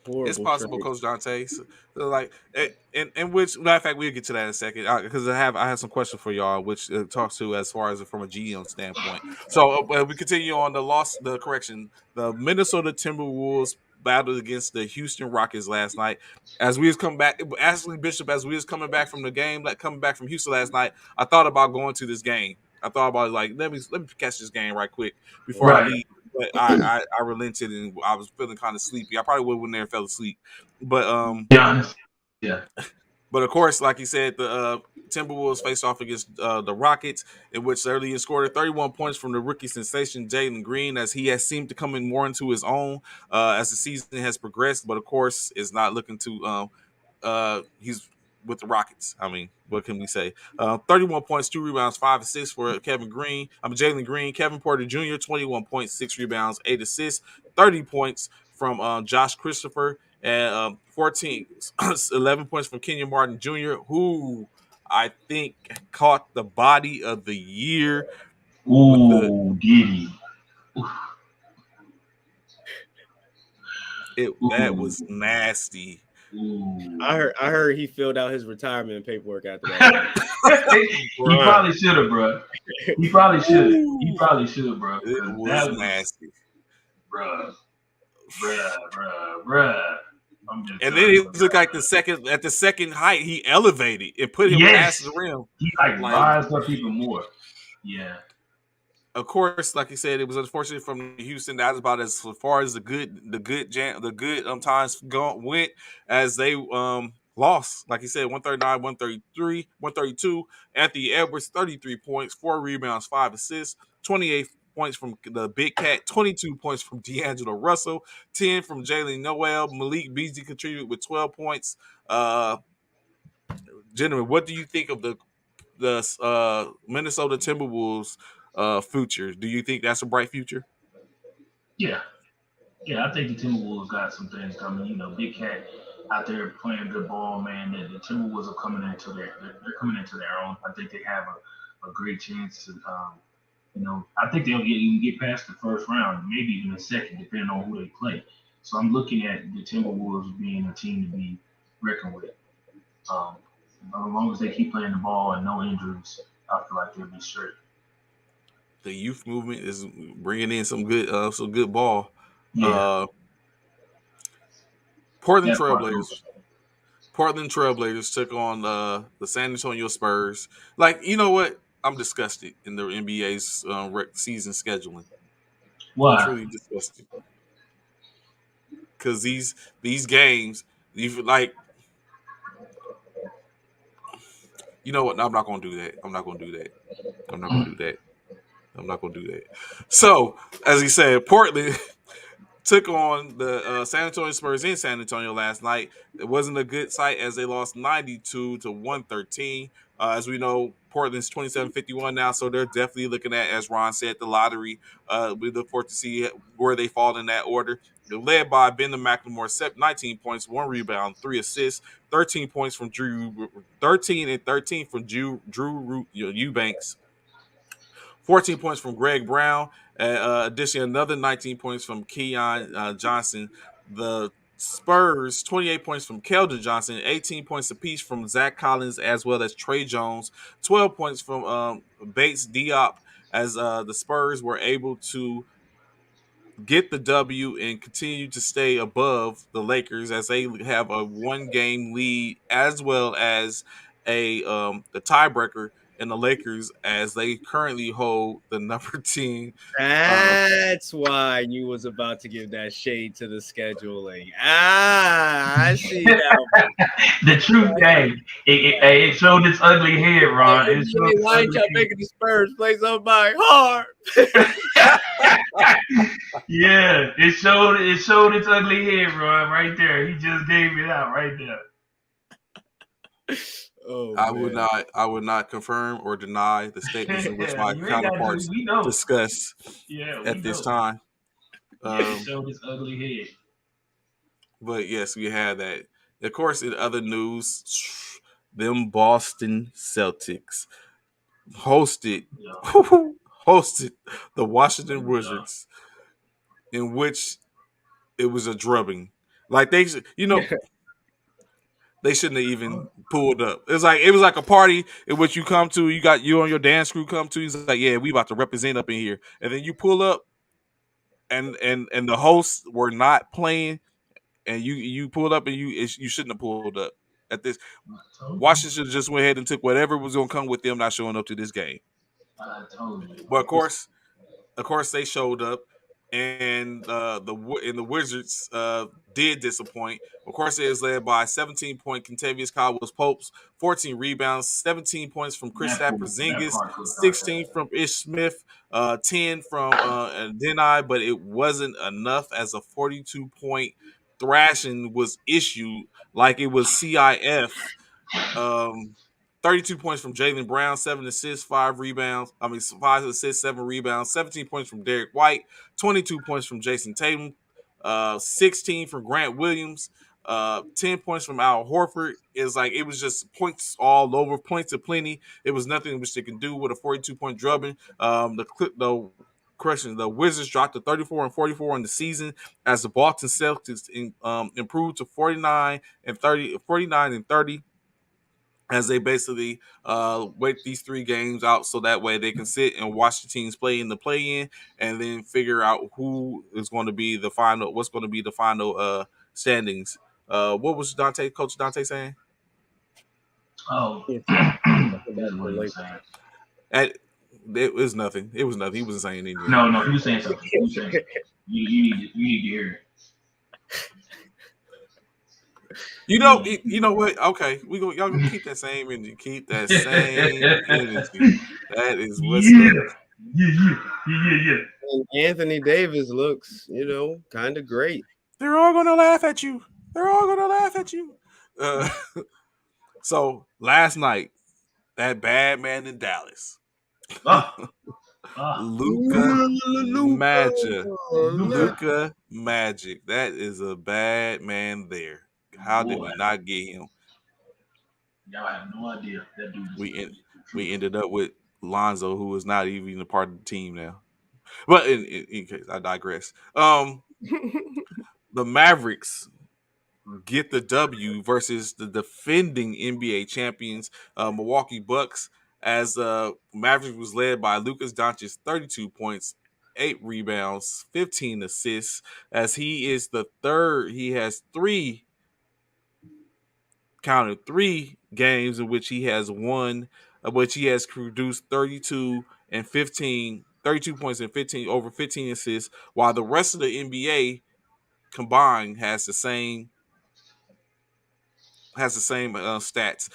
It's possible, Coach Dante. So, like, in which matter of fact, we'll get to that in a second because I have some questions for y'all, which talks to as far as from a GM standpoint. So we continue on the Minnesota Timberwolves battled against the Houston Rockets last night. As we was coming back, Ashley Bishop, as we was coming back from the game, like coming back from Houston last night, I thought about going to this game. I thought about like let me catch this game right quick before I leave. But I relented and I was feeling kind of sleepy. I probably would have went there and fell asleep. But Be honest. Yeah. But of course, like you said, the Timberwolves faced off against the Rockets, in which earlier scored 31 points from the rookie sensation Jalen Green, as he has seemed to come in more into his own as the season has progressed. But of course, is not looking to. He's with the Rockets. I mean, what can we say? 31 points, 2 rebounds, 5 assists for Kevin Green. Jalen Green. Kevin Porter Jr. 21 points, 6 rebounds, 8 assists, 30 points from Josh Christopher. And 11 points from Kenyon Martin Jr., who I think caught the body of the year. Ooh, Diddy. That was nasty. Ooh. I heard he filled out his retirement paperwork after that. He probably should have, bro. He probably should. He probably should, bro. It was nasty, bro. And then he looked like at the second height, he elevated and put him past the rim. He like rised up even more. Yeah. Of course, like you said, it was unfortunate from Houston. That was about as far as the good times went, as they lost. Like you said, 139, 133, 132. Anthony Edwards, 33 points, 4 rebounds, 5 assists, 28 points from the Big Cat, 22 points from D'Angelo Russell, 10 from Jalen Noel. Malik Beasley contributed with 12 points. Gentlemen, what do you think of the Minnesota Timberwolves future? Do you think that's a bright future? Yeah. Yeah, I think the Timberwolves got some things coming. You know, Big Cat out there playing good ball, man. The Timberwolves are coming into they're coming into their own. I think they have a great chance to I think they'll even get past the first round, maybe even the second, depending on who they play. So I'm looking at the Timberwolves being a team to be reckoned with. As long as they keep playing the ball and no injuries, I feel like they'll be straight. The youth movement is bringing in some good ball. Yeah. Portland Trailblazers took on the San Antonio Spurs. Like, you know what? I'm disgusted in the NBA's season scheduling. Why? I'm truly disgusted because these games, like, you know what? No, I'm not going to do that. I'm not going to do that. So, as he said, Portland took on the San Antonio Spurs in San Antonio last night. It wasn't a good sight as they lost 92 to 113. As we know, Portland's 27-51 now, so they're definitely looking at, as Ron said, the lottery. We look forward to see where they fall in that order. They're led by Ben McLemore, 19 points, 1 rebound, 3 assists, 13 points from Drew, 13 from Drew Eubanks, 14 points from Greg Brown. Additionally, another 19 points from Keon Johnson. The Spurs, 28 points from Keldon Johnson, 18 points apiece from Zach Collins, as well as Trey Jones, 12 points from Bates Diop, as the Spurs were able to get the W and continue to stay above the Lakers as they have a 1 game lead, as well as a the tiebreaker in the Lakers as they currently hold the number 10. That's why you was about to give that shade to the scheduling. I see now. The truth, hey, it showed its ugly head, Hey, Ron. It showed NBA, its why ain't ugly y'all making the Spurs play somebody hard? head. Yeah, it showed its ugly head, Ron, right there. He just gave it out right there. Oh I man. would not confirm or deny the statements in which my You ain't got to. counterparts We know. discuss Yeah, we at this know. time. Yeah, it showed its ugly head. But yes, we had that. Of course, in other news, them Boston Celtics hosted Yeah, hosted the Washington yeah. Wizards, in which it was a drubbing. Like they shouldn't have even pulled up. It was like a party in which you come to. You got you and your dance crew come to. He's like, yeah, we about to represent up in here, and then you pull up, and the hosts were not playing, and you pulled up, and you shouldn't have pulled up at this. I told you. Washington just went ahead and took whatever was going to come with them not showing up to this game. I told you. But of course, they showed up, and the Wizards did disappoint. Of course, it was led by 17-point Kentavious Caldwell-Pope's, 14 rebounds, 17 points from Kristaps That Porzingis, part cooked our 16 ass. from Ish Smith, 10 from Deni, but it wasn't enough as a 42-point thrashing was issued like it was CIF. um, 32 points from Jaylen Brown, 7 assists, 5 rebounds. 5 assists, 7 rebounds. 17 points from Derek White, 22 points from Jason Tatum, 16 from Grant Williams, 10 points from Al Horford. It was just points all over, points aplenty. It was nothing which they can do with a 42-point drubbing. The Wizards dropped to 34 and 44 in the season as the Boston Celtics improved to 49 and 30, as they basically wait these 3 games out so that way they can sit and watch the teams play in the play-in and then figure out who is going to be the final, what's going to be the final standings. What was Coach Dante saying? Oh, It's this is about what the he was Lakers. saying. It was nothing. It was nothing. He wasn't saying anything. No, he was saying something. He was saying something. You need to hear it. You know what? Okay, y'all gonna keep that same energy. Keep that same energy. That is what's Yeah, up. yeah. And Anthony Davis looks, kind of great. They're all gonna laugh at you. They're all gonna laugh at you. Uh, so last night, that bad man in Dallas, Ah, ah, Luca Magic, Luka. Luca Magic. That is a bad man there. How did Boy, we not get him? y'all have no idea. That dude is We en- true. we ended up with Lonzo, who is not even a part of the team now. But in case I digress, the Mavericks get the W versus the defending NBA champions, Milwaukee Bucks, as Mavericks was led by Lukas Doncic, 32 points, 8 rebounds, 15 assists, as he is the third. He has three games in which he has won, which he has produced 32 points and 15 over 15 assists, while the rest of the NBA combined has the same stats.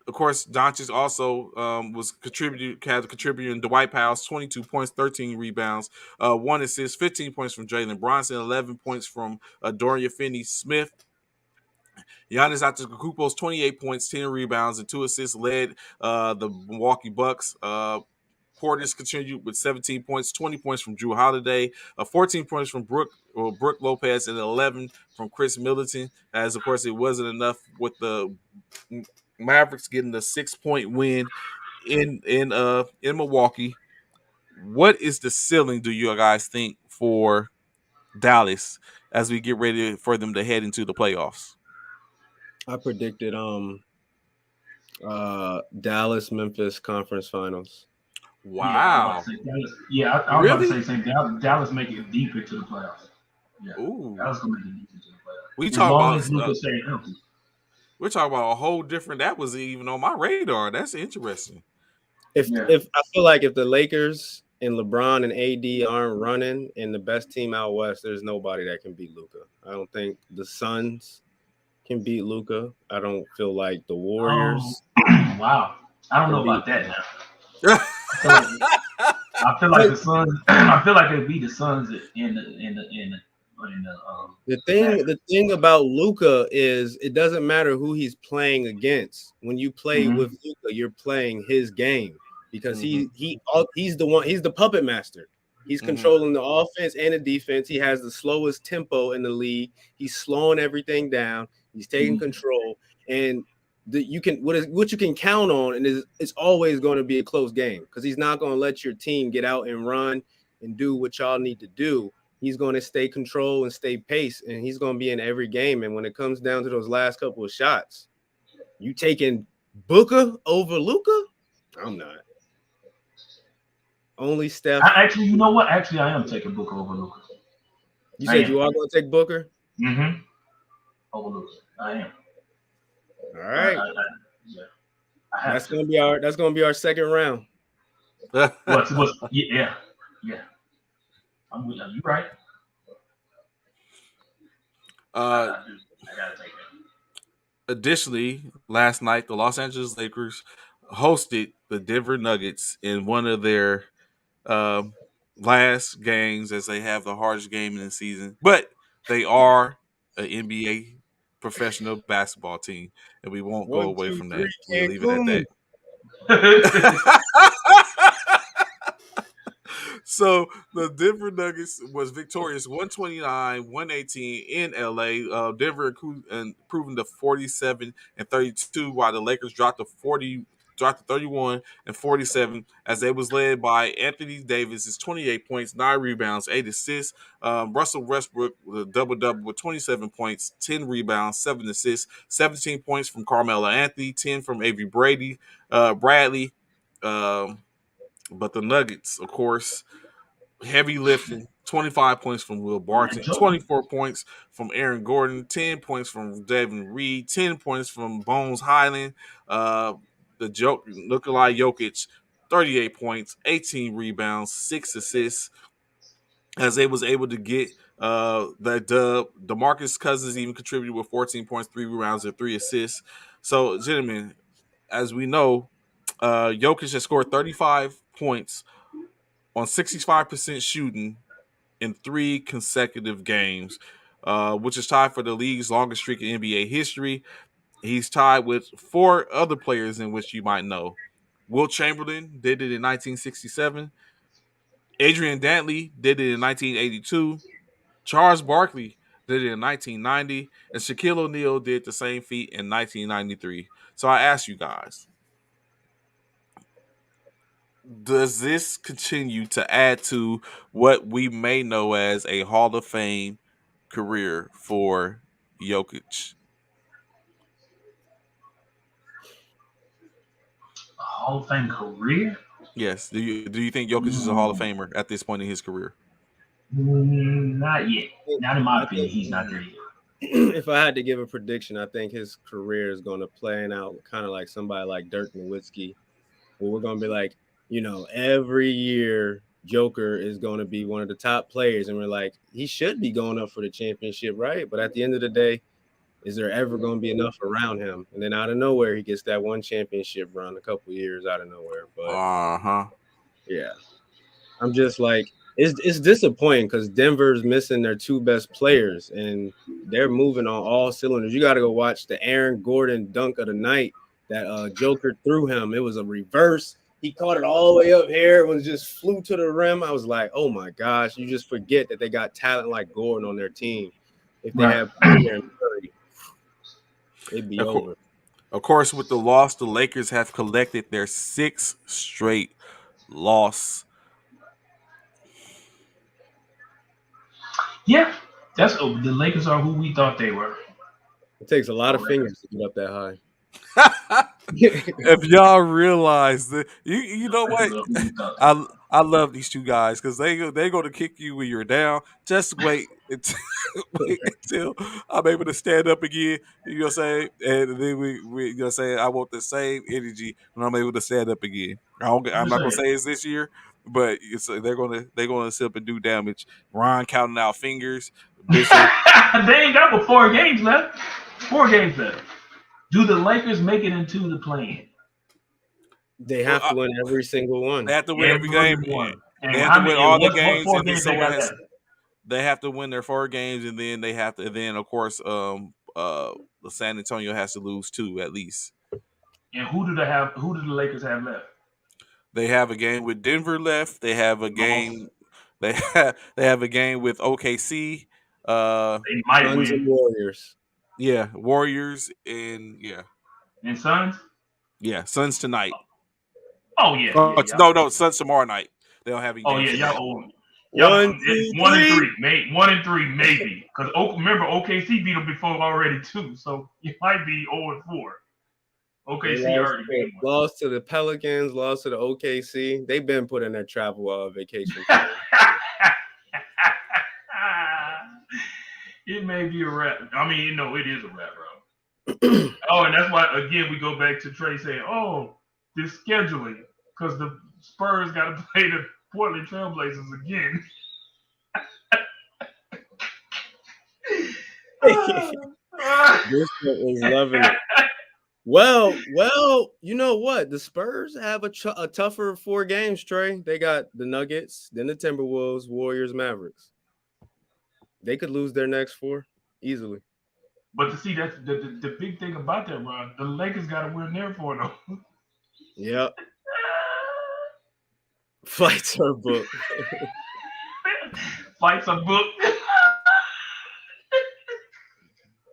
Of course, Doncic also had a contributor in Dwight Powell's 22 points, 13 rebounds, 1 assist, 15 points from Jalen Bronson, 11 points from Dorian Finney-Smith. Giannis Antetokounmpo's 28 points, 10 rebounds, and 2 assists led the Milwaukee Bucks. Portis continued with 17 points, 20 points from Drew Holiday, 14 points from Brooke Lopez, and 11 from Chris Middleton. As of course, it wasn't enough with the Mavericks getting the 6-point win in Milwaukee. What is the ceiling, do you guys think, for Dallas as we get ready for them to head into the playoffs? I predicted Dallas Memphis conference finals. Yeah, I was about Wow. to say Dallas. Yeah, I was about to Really? say same thing. Dallas make it deep into the playoffs. Yeah, Ooh. Dallas gonna make it deep into the We playoffs as talk long about as Luka stay healthy. we're talking about a whole different. That was even on my radar. That's interesting. Yeah. If I feel like if the Lakers and LeBron and AD aren't running and the best team out west, there's nobody that can beat Luka. I don't think the Suns can beat Luka. I don't feel like the Oh, Warriors wow. I don't can know beat. about that now. I feel like I feel like the Suns. I feel like it'd be the Suns The the back. thing about Luca is it doesn't matter who he's playing against. When you play Mm-hmm. with Luca, you're playing his game because Mhm. he's the one, he's the puppet master. He's Mhm. controlling the offense and the defense. He has the slowest tempo in the league. He's slowing everything down. He's taking Mm-hmm. control, and what you can count on, and it's always going to be a close game because he's not going to let your team get out and run and do what y'all need to do. He's going to stay control and stay pace, and he's going to be in every game. And when it comes down to those last couple of shots, you taking Booker over Luca? I'm not. Only Steph. Actually, you know what? Actually, I am taking Booker over Luka. You I said am. you are going to take Booker? Mm-hmm. Over Luka. I am. All right. Yeah. I have to. That's gonna be our second round. What's yeah. Yeah. I'm with you. You right. uh, I gotta take it. Additionally, last night the Los Angeles Lakers hosted the Denver Nuggets in one of their um, last games, as they have the hardest game in the season. But they are an NBA professional basketball team, and we won't go One, away two, from three, that. We'll leave it at Cancun. that. So the Denver Nuggets was victorious 129-118 in LA. Denver improving to 47-32, while the Lakers dropped to 31-47 as they was led by Anthony Davis' 28 points, 9 rebounds, 8 assists. Russell Westbrook with a double-double with 27 points, 10 rebounds, 7 assists, 17 points from Carmelo Anthony, 10 from Avery Bradley. Um, but the Nuggets, of course, heavy lifting. 25 points from Will Barton, Joking. 24 points from Aaron Gordon, 10 points from Devin Reed, 10 points from Bones Highland, the joke Nikolai Jokic, 38 points, 18 rebounds, 6 assists, as they was able to get that dub. DeMarcus Cousins even contributed with 14 points, 3 rebounds, and 3 assists. So, gentlemen, as we know, Jokic has scored 35 points on 65% shooting in 3 consecutive games, which is tied for the league's longest streak in NBA history. He's tied with 4 other players in which you might know. Wilt Chamberlain did it in 1967. Adrian Dantley did it in 1982. Charles Barkley did it in 1990. And Shaquille O'Neal did the same feat in 1993. So I ask you guys, does this continue to add to what we may know as a Hall of Fame career for Jokic? A Hall of Fame career? Yes. Do you think Jokic is a Hall of Mm, Famer at this point in his career? not yet. Not in my I opinion. think He's not there yet. if I had to give a prediction, I think his career is going to play out kind of like somebody like Dirk Nowitzki, where we're going to be like, every year Joker is going to be one of the top players, and we're like, he should be going up for the championship, right? But at the end of the day, is there ever going to be enough around him? And then out of nowhere, he gets that one championship run a couple years out of nowhere. But Uh-huh. yeah, I'm just like, it's disappointing because Denver's missing their 2 best players and they're moving on all cylinders. You got to go watch the Aaron Gordon dunk of the night that Joker threw him. It was a reverse. He caught it all the way up here. It was just flew to the rim. I was like, oh my gosh, you just forget that they got talent like Gordon on their team. If they Right. had Porter and Curry, it'd be Of, cour- over. of course, with the loss, the Lakers have collected their 6th straight loss. Yeah, that's the Lakers are who we thought they were. It takes a lot The of fingers Lakers. to get up that high. If y'all realize that, you know The what, Lakers are who we thought they I were. I love these two guys because they go to kick you when you're down. Just wait until, wait until I'm able to stand up again. You know what I'm saying? And then we you know what I'm saying, I want the same energy when I'm able to stand up again. I'm I'm just not gonna saying. say it's this year, but they're gonna sit up and do damage. Ron counting out fingers. Bishop. They ain't got but 4 games left. 4 games left. Do the Lakers make it into the play-in? They have to win every single They one. have to win every game. Everyone. They And have to how win many? all the What games, four and then games they someone got has. left? They have to win their 4 games, and then they have to. And then of course, the San Antonio has to lose 2 at least. And who do they have? Who do the Lakers have left? They have a game with Denver left. They have a Lost. game. They have a game with OKC. They might Suns and win. Warriors. Yeah, Warriors, and And Suns? Suns tonight. Oh yeah, Oh, yeah, y'all. no, Suns tomorrow night. They don't have any Oh games yeah, tonight. y'all own. Y'all 1, 2, one and 3. three, 1 and 3 maybe. Because remember OKC beat them before already too, so you might be 0-4. They OKC already beat them. lost to the Pelicans, lost to the OKC. They've been put in their travel vacation. It may be a wrap. I mean, it is a wrap, bro. Oh, and that's why again we go back to Trey saying, "Oh, this scheduling," because the Spurs got to play the Portland Trailblazers again. This is loving it. Well, you know what? The Spurs have a tougher 4 games, Trey. They got the Nuggets, then the Timberwolves, Warriors, Mavericks. They could lose their next 4 easily. But to see that's the big thing about that, Ron, the Lakers got to win their 4 though. Yep. Flights are booked. Fights are booked.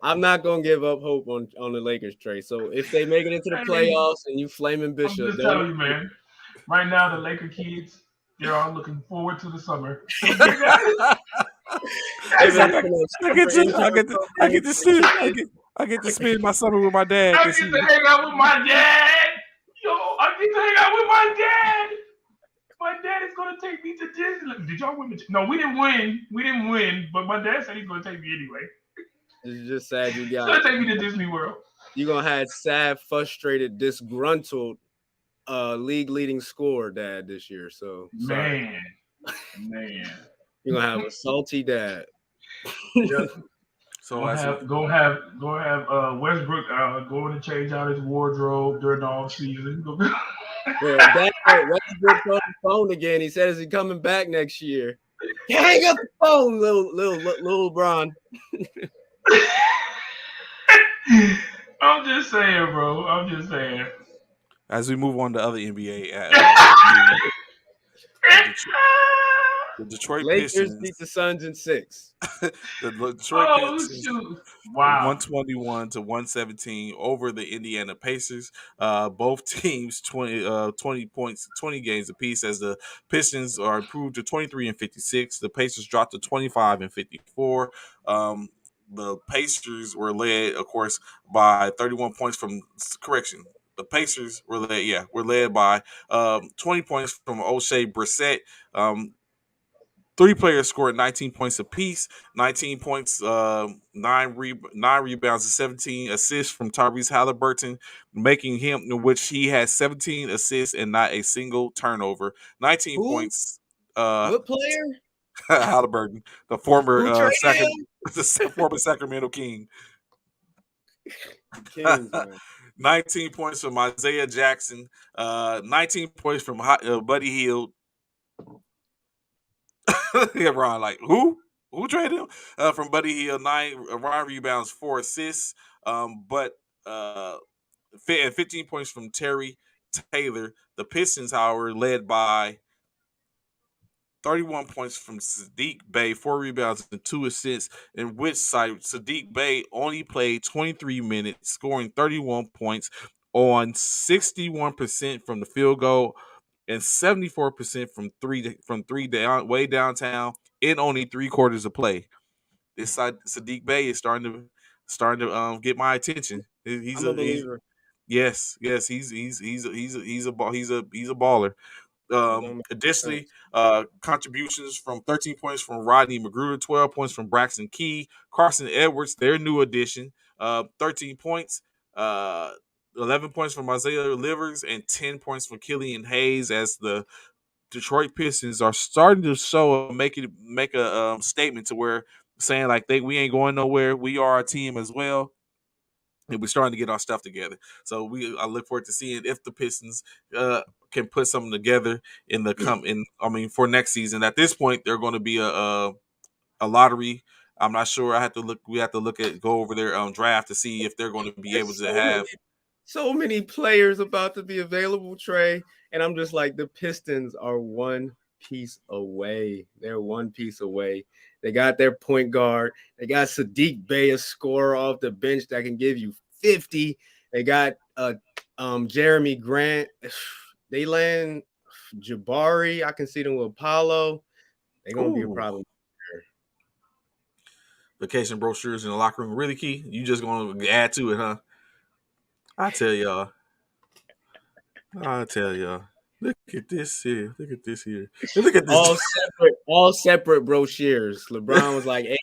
I'm not gonna give up hope on the Lakers, Trey. So if they make it into the playoffs and you flaming Bishop, I'm just telling you, man. Right now, the Laker kids, they're all looking forward to the summer. I get to spend my summer with my dad. I get to hang out with my dad. Yo, I get to hang out with my dad. My dad is gonna take me to Disney. Did y'all win? No, we didn't win. We didn't win. But my dad said he's gonna take me anyway. It's just sad you He's got. gonna take me to Disney World. You're gonna have sad, frustrated, disgruntled, league leading scorer dad this year. So man, you're gonna have a salty dad. Yeah. So go have Westbrook going to change out his wardrobe during the off season. Dad, Westbrook's on the phone again. He says he's coming back next year. Hang up the phone, little LeBron. I'm just saying, bro. I'm just saying. As we move on to other NBA, the Detroit Lakers Pistons beat the Suns in 6. The Detroit Pistons, shoot. Wow. 121-117 over the Indiana Pacers. Both teams 20 points, 20 games apiece, as the Pistons are improved to 23-56. The Pacers dropped to 25-54. The Pacers were led, of course, by 31 points from correction. The Pacers were led by 20 points from O'Shea Brissett. 3 players scored 19 points apiece, 19 points, 9 rebounds, and 17 assists from Tyrese Halliburton, making him, in which he had 17 assists and not a single turnover. 19 points. What player? Halliburton, the former former Sacramento King. Kings, 19 points from Isaiah Jackson. 19 points from Buddy Hield. Yeah, Ron, like who traded him? From Buddy Hield, 9 rebounds, 4 assists. But 15 points from Terry Taylor. The Pistons, however, led by 31 points from Sadiq Bey, 4 rebounds and 2 assists, in which side Sadiq Bey only played 23 minutes, scoring 31 points on 61% from the field goal and 74% from three way downtown in only 3 quarters of play. this Sadiq Bey is starting to get my attention. He's I'm a he's believer. yes, he's a baller. It don't make Additionally, sense. contributions from 13 points from Rodney Magruder, 12 points from Braxton Key, Carson Edwards, their new addition, 13 points, uh, 11 points from Isaiah Livers, and 10 points from Killian Hayes. As the Detroit Pistons are starting to make a statement to where saying like we ain't going nowhere. We are a team as well, and we're starting to get our stuff together. So I look forward to seeing if the Pistons can put something together in the for next season. At this point, they're going to be a lottery. I'm not sure. I have to look. We have to go over their draft to see if they're going to be able There's to have. so many players about to be available, Trey. And I'm just like, the Pistons are one piece away. They're one piece away. They got their point guard. They got Sadiq Bey, a scorer off the bench that can give you 50. They got Jeremy Grant. They land Jabari. I can see them with Apollo. They're gonna be a problem. Vacation brochures in the locker room really key. You just gonna add to it, huh? I tell y'all. Look at this here. Look at this here. And look at this. All separate brochures. LeBron was like, "Hey,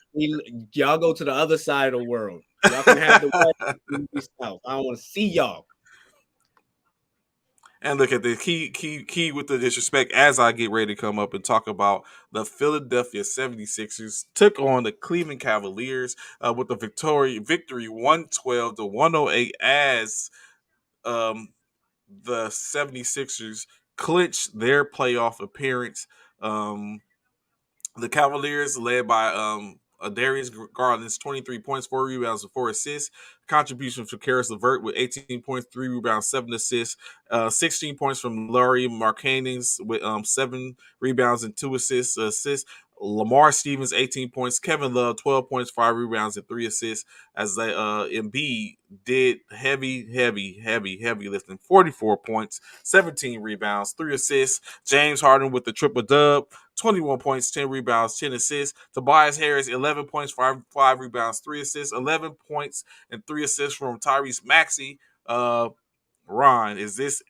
y'all go to the other side of the world. Y'all can have the West and the South. I don't want to see y'all." And look at the key with the disrespect as I get ready to come up and talk about the Philadelphia 76ers took on the Cleveland Cavaliers with the victory 112-108 as the 76ers clinched their playoff appearance. The Cavaliers, led by Darius Garland's 23 points, 4 rebounds, and 4 assists. Contribution from Karis LeVert with 18 points, 3 rebounds, 7 assists. 16 points from Laurie Markkanens with 7 rebounds and 2 assists. Lamar Stevens, 18 points. Kevin Love, 12 points, 5 rebounds, and 3 assists. As they Embiid did heavy lifting. 44 points, 17 rebounds, 3 assists. James Harden with the triple dub. 21 points, 10 rebounds, 10 assists. Tobias Harris, 11 points, 5 rebounds, 3 assists. 11 points and 3 assists from Tyrese Maxey. Ron, is this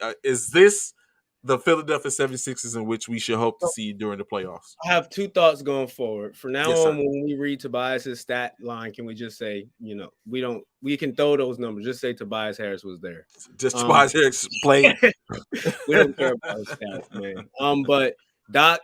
the Philadelphia 76ers in which we should hope to see during the playoffs? I have 2 thoughts going forward. For now Yes, on, sir. when we read Tobias's stat line, can we just say, we can throw those numbers. Just say Tobias Harris was there. Just Tobias Harris played. We don't care about his stats, man. But Doc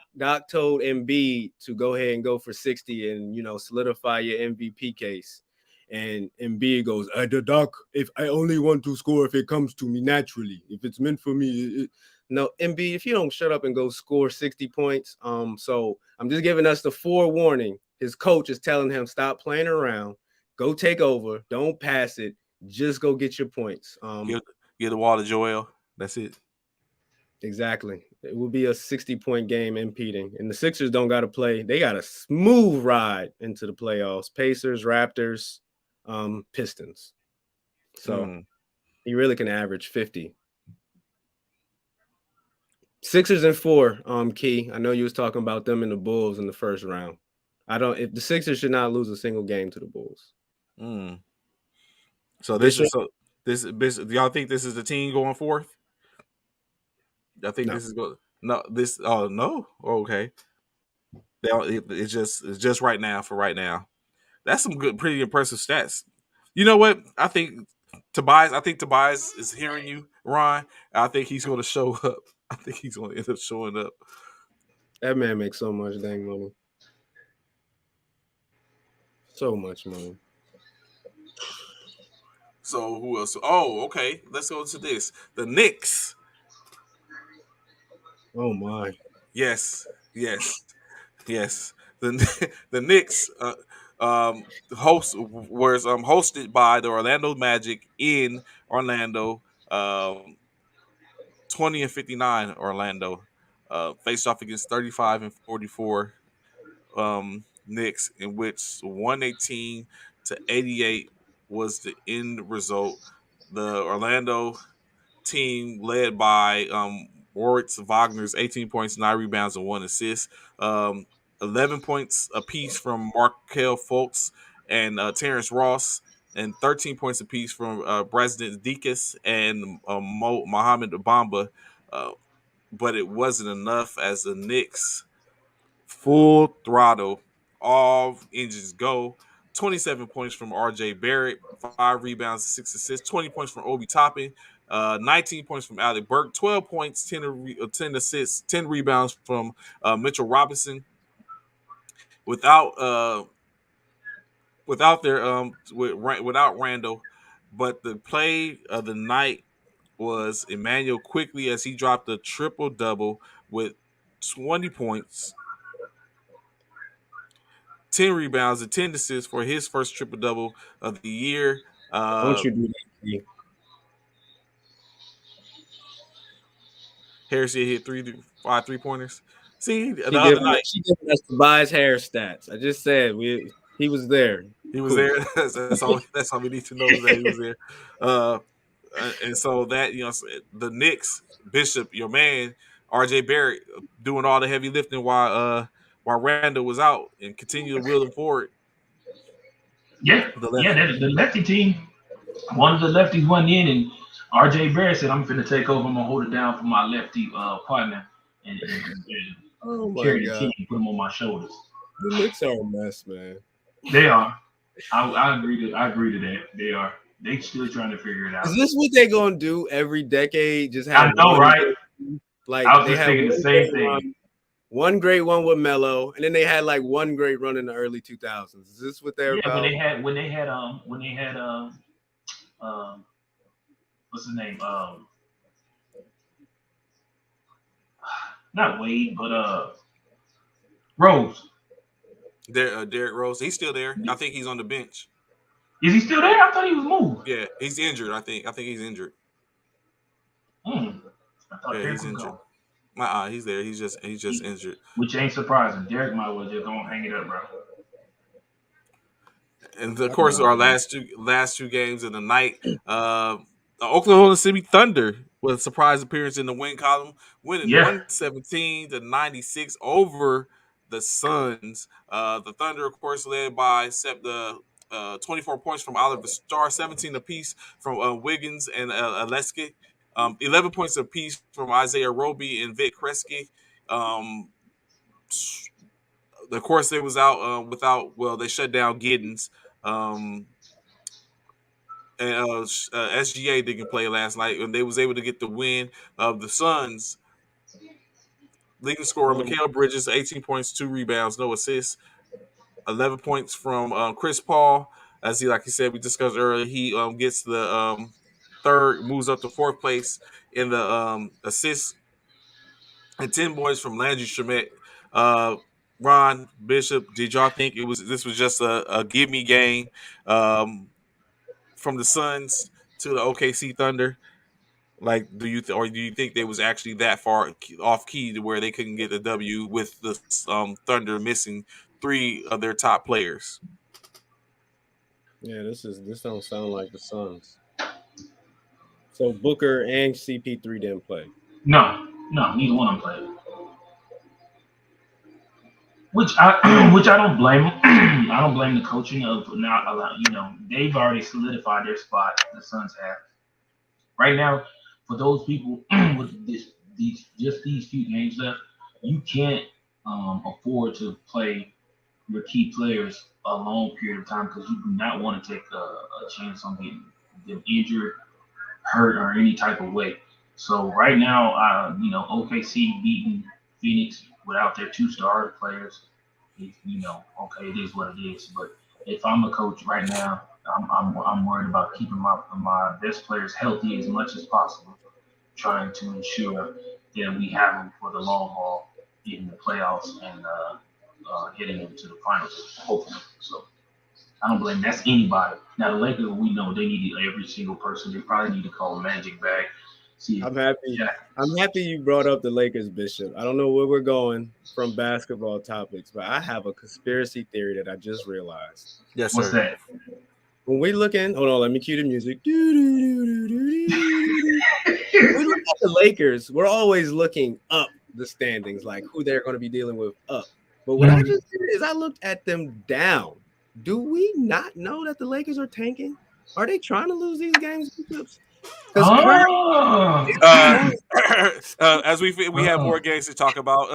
told Embiid to go ahead and go for 60 and solidify your MVP case. And Embiid goes, Doc, if I only want to score if it comes to me naturally, if it's meant for me. No, Embiid, if you don't shut up and go score 60 points. So I'm just giving us the forewarning. His coach is telling him, stop playing around, go take over, don't pass it, just go get your points. Get the ball to Joel. That's it. Exactly. It will be a 60-point game impeding. And the Sixers don't got to play. They got a smooth ride into the playoffs. Pacers, Raptors, Pistons. So he really can average 50. Sixers and 4, Key. I know you was talking about them and the Bulls in the first round. If the Sixers should not lose a single game to the Bulls. So do y'all think this is the team going forth? I think No. this is good. No, this. Oh no. Okay. It's just right now. For right now, that's some pretty impressive stats. You know what? I think Tobias is hearing you, Ron. I think he's going to show up. I think he's going to end up showing up. That man makes so much dang money. So much money. So who else? Oh, okay. Let's go to this. The Knicks. Oh my. Yes. The Knicks was hosted by the Orlando Magic in Orlando. 20-59 Orlando. Faced off against 35-44 Knicks, in which 118-88 was the end result. The Orlando team led by Moritz Wagner's 18 points, 9 rebounds, and 1 assist. 11 points apiece from Markel Fultz and Terrence Ross, and 13 points apiece from President Dekas and Mohamed Bamba. But it wasn't enough as the Knicks full throttle, all engines go. 27 points from RJ Barrett, 5 rebounds, 6 assists, 20 points from Obi Toppin, 19 points from Alec Burke, 12 points, 10 assists, 10 rebounds from Mitchell Robinson. Without Randall, but the play of the night was Emmanuel Quickly as he dropped a triple double with 20 points, 10 rebounds, and 10 assists for his first triple double of the year. Don't you do that? Harrison hit 5 3-pointers. See, the She other giving night us Tobias Harris stats. I just said he was there. he was there. That's all. That's all we need to know is that he was there. And so that the Knicks, Bishop, your man, RJ Barrett, doing all the heavy lifting while Randall was out and continue to wheel him forward. Yeah, the lefty team. One of the lefties went in, and RJ Barrett said, "I'm finna take over. I'm gonna hold it down for my lefty partner and carry the team, put them on my shoulders." The Knicks are a mess, man. They are. I agree to that. They are. They still trying to figure it out. Is this what they're gonna do every decade? Just I have know, right? Like I was they just have thinking the same thing. One great one with Melo, and then they had like one great run in the early 2000s. Is this what they're about? when they had what's his name? Not Wade, but Rose. Derrick Rose. He's still there. I think he's on the bench. Is he still there? I thought he was moved. Yeah, he's injured. I think he's injured. I thought yeah, he's injured. He's there. He's just injured. Which ain't surprising. Derrick might well just go hang it up, bro. And of course, our last two games of the night, the Oklahoma City Thunder with a surprise appearance in the win column, winning 117-96 over the Suns. The Thunder, of course, led by 24 points from Oliver Starr, 17 apiece from Wiggins and Aleski, 11 points apiece from Isaiah Roby and Vic Kresge. Of course, they was out they shut down Giddens. And SGA didn't play last night, and they was able to get the win of the Suns. Leading scorer Mikal Bridges, 18 points, 2 rebounds, no assists, 11 points from Chris Paul. Like he said, we discussed earlier, he gets the third, moves up to fourth place in the assists, and 10 points from Landry Shamet. Ron, Bishop, did y'all think this was just a give me game from the Suns to the OKC Thunder? Like, do you think they was actually that far off key to where they couldn't get the W with the Thunder missing 3 of their top players? Yeah, this don't sound like the Suns. So Booker and CP3 didn't play. No, neither one of them played. Which I don't blame them. I don't blame the coaching of not allowing. They've already solidified their spot. The Suns have. Right now, for those people with these few games left, you can't afford to play your key players a long period of time because you do not want to take a chance on getting them injured, hurt, or any type of way. So right now, OKC beating Phoenix without their 2 star players, it is what it is. But if I'm a coach right now, I'm worried about keeping my best players healthy as much as possible, trying to ensure that we have them for the long haul in the playoffs and getting into the finals, hopefully. So I don't blame that's anybody. Now the Lakers, we know they need every single person. They probably need to call Magic back. I'm happy you brought up the Lakers, Bishop. I don't know where we're going from basketball topics, but I have a conspiracy theory that I just realized. Yes, sir. What's that? When we looking, hold on, let me cue the music. We look at the Lakers, we're always looking up the standings, like who they're going to be dealing with up. But what I just did is I looked at them down. Do we not know that the Lakers are tanking? Are they trying to lose these games? Because currently, Oh. As we have more games to talk about.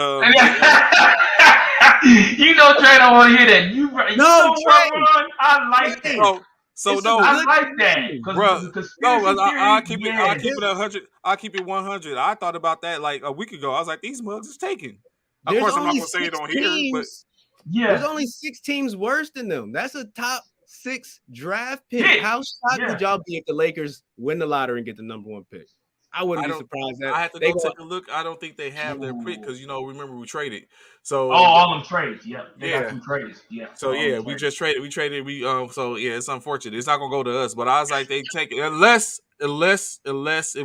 You know Trey don't want to hear that. You know No, what, Trey. Ron? I like Trey. that. So It's a no, I good like that team. because the bro. No, conspiracy I theory. keep it. I Yes. keep it 100. I keep it 100. I thought about that like a week ago. I was like, these mugs is taken. Of There's course, I'm not only gonna say it 6 on here, but teams. There's Yeah. only 6 teams worse than them. That's a top 6 draft pick. Pick. How shocked Yeah. would y'all be if the Lakers win the lottery and get the number 1 pick? I wouldn't I be don't. surprised that I have to they go go. take a look. I don't think they have their pick Ooh. because remember we traded. Oh, So all them trades. Yep. They got yeah. some trades. Yeah. So All them we trades. just traded. We traded. So yeah, it's unfortunate. It's not gonna go to us. But I was like, they take it unless it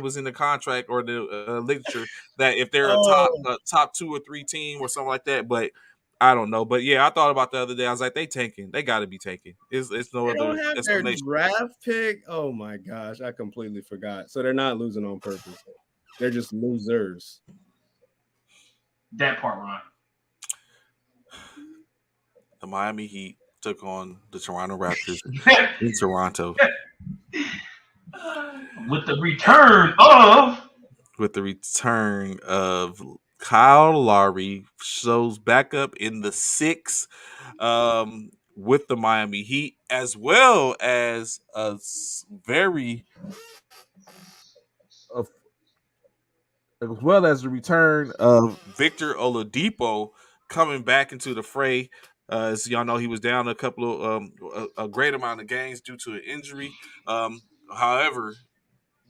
was in the contract or the literature that if they're Oh, a top 2 or 3 team or something like that. But I don't know. But yeah, I thought about the other day. I was like, they tanking. They got to be tanking. It's no they other don't have their explanation. draft pick. Oh my gosh, I completely forgot. So they're not losing on purpose. They're just losers. That part, Ron. The Miami Heat took on the Toronto Raptors in Toronto. With the return of With the return of Kyle Lowry, shows back up in the 6 with the Miami Heat, as well as very uh, as well as the return of Victor Oladipo coming back into the fray. As y'all know, he was down a couple of a great amount of games due to an injury. However,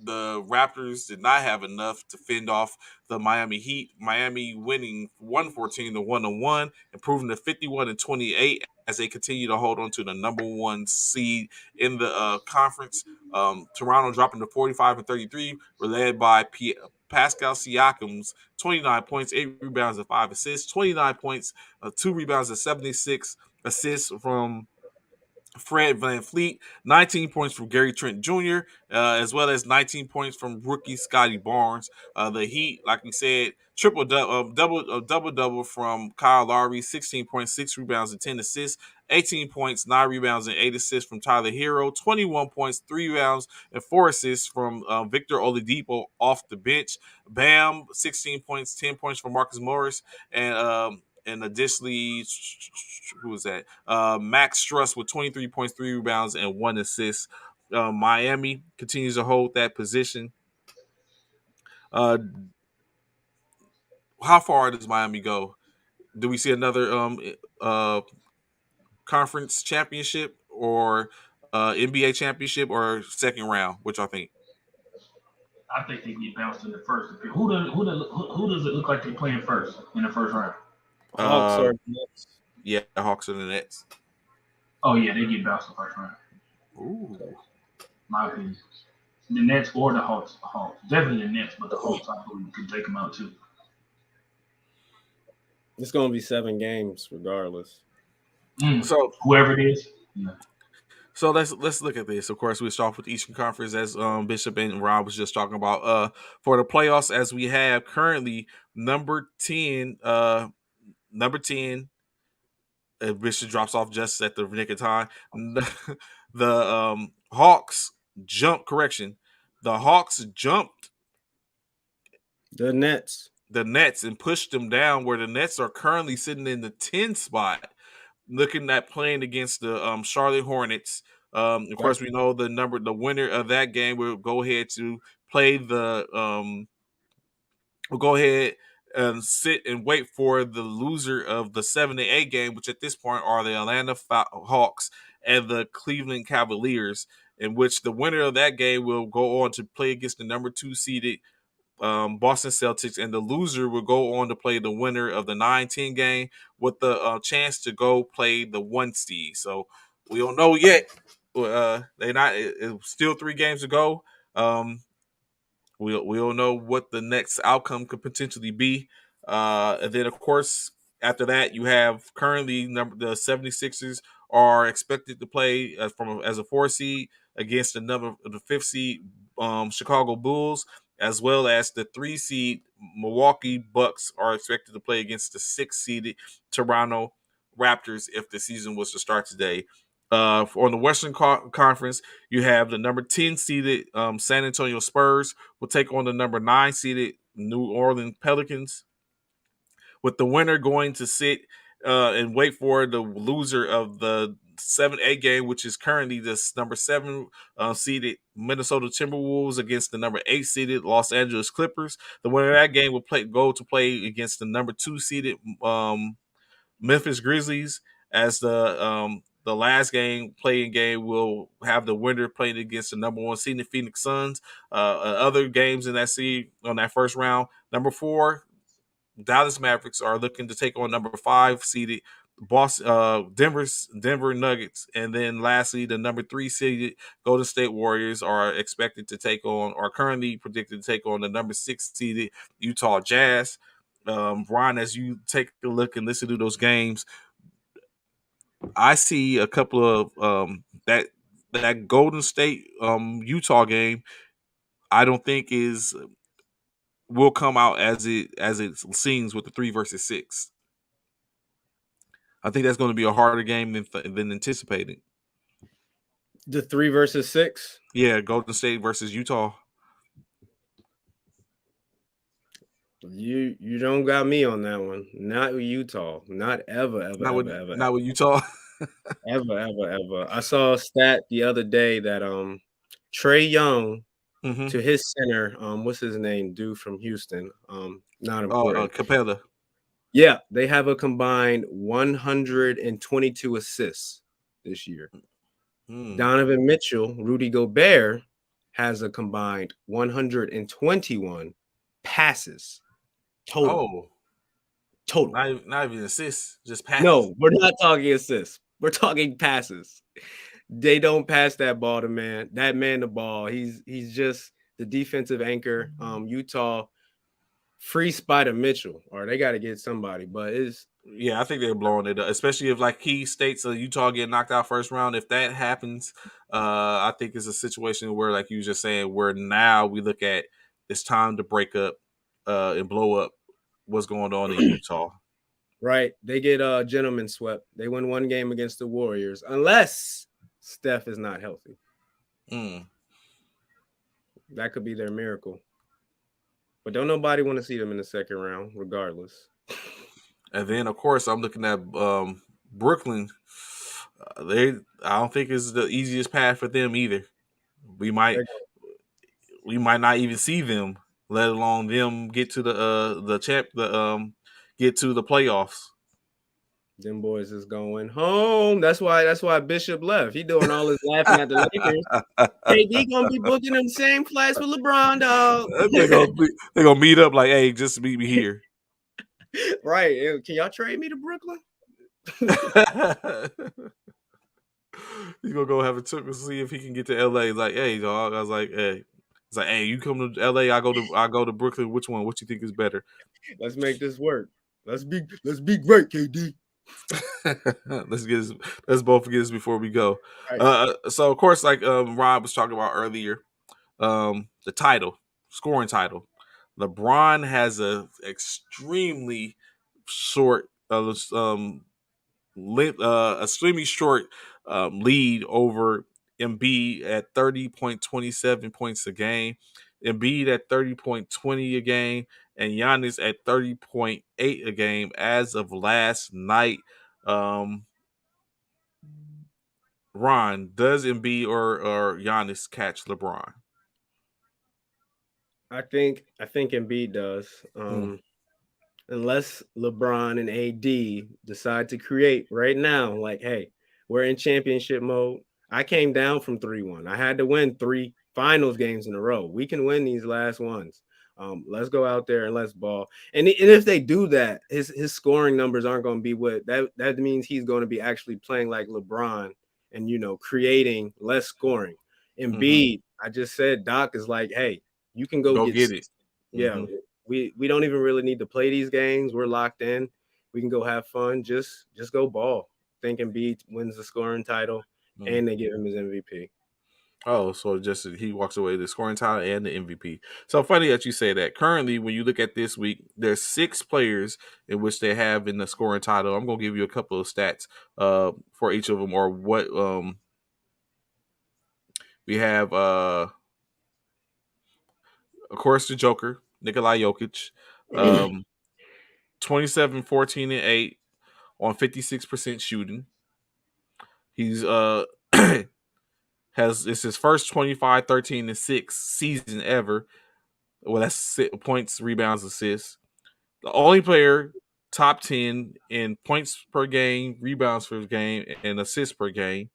the Raptors did not have enough to fend off the Miami Heat. Miami winning 114 to 101, improving to 51-28 as they continue to hold on to the number 1 seed in the conference. Toronto dropping to 45-33, were led by Pascal Siakam's 29 points, 8 rebounds, and 5 assists. 29 points, 2 rebounds, and 76 assists from Fred VanVleet, 19 points from Gary Trent Jr., as well as 19 points from rookie Scotty Barnes. The Heat, like we said, double from Kyle Lowry, 16 points, 6 rebounds, and 10 assists. 18 points, 9 rebounds, and 8 assists from Tyler Hero. 21 points, 3 rebounds, and 4 assists from Victor Oladipo off the bench. Bam, 16 points, 10 points from Marcus Morris, and additionally, who was that? Max Struss with 23 points, 3 rebounds, and 1 assist. Miami continues to hold that position. How far does Miami go? Do we see another conference championship or NBA championship or second round? Which I think. I think they get bounced in the first. Who does it look like they're playing first in the first round? Hawks are nuts. Yeah, Hawks and the Nets. Oh yeah, they get bounced in the first round. Ooh. My opinion. The Nets or the Hawks. Definitely the Nets, but the Hawks I believe could take them out too. It's gonna be 7 games regardless. So whoever it is. Yeah. So let's look at this. Of course, we start off with the Eastern Conference, as Bishop and Rob was just talking about. For the playoffs, as we have currently number 10. Bishop drops off just at the nick of time. The Hawks jump. Correction, the Hawks jumped the Nets and pushed them down, where the Nets are currently sitting in the 10 spot, looking at playing against the Charlotte Hornets. Of course, we know the winner of that game will go ahead to play we'll go ahead and sit and wait for the loser of the 7-8 game, which at this point are the Atlanta Hawks and the Cleveland Cavaliers, in which the winner of that game will go on to play against the number 2 seeded Boston Celtics, and the loser will go on to play the winner of the 9-10 game with the chance to go play the 1 seed. So we don't know yet. It's still 3 games to go. We'll know what the next outcome could potentially be. And then, of course, after that, you have currently the 76ers are expected to play as a 4 seed against the 5th seed Chicago Bulls, as well as the 3 seed Milwaukee Bucks are expected to play against the 6th-seeded Toronto Raptors if the season was to start today. On the Western Conference, you have the number 10 seeded San Antonio Spurs will take on the number 9 seeded New Orleans Pelicans, with the winner going to sit and wait for the loser of the 7-8 game, which is currently this number 7 seeded Minnesota Timberwolves against the number 8 seeded Los Angeles Clippers. The winner of that game will go to play against the number 2 seeded Memphis Grizzlies, as the last playing game will have the winner playing against the number 1 seed, the Phoenix Suns. Other games in that seed on that first round, number 4 Dallas Mavericks are looking to take on number 5 seeded Denver Nuggets, and then lastly, the number 3 seeded Golden State Warriors are currently predicted to take on the number 6 seeded Utah Jazz. Ron, as you take a look and listen to those games, I see a couple of that Golden State Utah game. I don't think will come out as it seems with the 3 versus 6. I think that's going to be a harder game than anticipated. The 3 versus 6? Yeah, Golden State versus Utah. You don't got me on that one. Not with Utah. Not ever. Not with Utah. ever. I saw a stat the other day that Trae Young to his center, what's his name? Dude from Houston. Not important. Capella. Yeah, they have a combined 122 assists this year. Donovan Mitchell, Rudy Gobert has a combined 121 passes total. Total. Not even assists, just passes. No, we're not talking assists. We're talking passes. They don't pass that ball to that man the ball. He's just the defensive anchor. Utah free Spider Mitchell, or they got to get somebody. But I think they're blowing it up, especially if like key states of Utah get knocked out first round. If that happens, I think it's a situation where, like you were just saying, where now we look at it's time to break up and blow up what's going on in Utah. Right. They get gentlemen swept. They win one game against the Warriors, unless Steph is not healthy. That could be their miracle. But don't nobody want to see them in the second round, regardless. And then, of course, I'm looking at Brooklyn. I don't think it's the easiest path for them either. We might not even see them, let alone them get to get to the playoffs. Them boys is going home. That's why Bishop left. He doing all his laughing at the Lakers. KD gonna be booking them same flights with LeBron, dog. They're gonna meet up like, hey, just meet me here. Right. Can y'all trade me to Brooklyn? He's gonna go have a trip to see if he can get to LA. He's like, hey, dog. I was like, hey. It's like, hey, you come to LA, I go to Brooklyn. Which one? What you think is better? Let's make this work. Let's be great, KD. Let's both get this before we go. Right. So of course, like Rob was talking about earlier, the scoring title. LeBron has a extremely short, extremely short lead over Embiid at 30.27 points a game, Embiid at 30.20 a game, and Giannis at 30.8 a game as of last night. Ron, does Embiid or Giannis catch LeBron? I think Embiid does. Unless LeBron and AD decide to create right now, like, hey, we're in championship mode. I came down from 3-1. I had to win 3 finals games in a row. We can win these last ones. Let's go out there and let's ball. And if they do that, his scoring numbers aren't going to be what that means. He's going to be actually playing like LeBron and creating less scoring. Embiid, I just said, Doc is like, hey, you can go get it. Yeah. We don't even really need to play these games. We're locked in. We can go have fun. Just go ball. Think Embiid wins the scoring title, and they give him his MVP. Oh, so just he walks away with the scoring title and the MVP. So funny that you say that. Currently, when you look at this week, there's 6 players in which they have in the scoring title. I'm gonna give you a couple of stats for each of them, or what we have. Of course, the Joker, Nikolai Jokic, 27, 14, and 8 on 56% shooting. He's has it's his first 25, 13, and 6 season ever. Well, that's points, rebounds, assists. The only player top 10 in points per game, rebounds per game, and assists per game.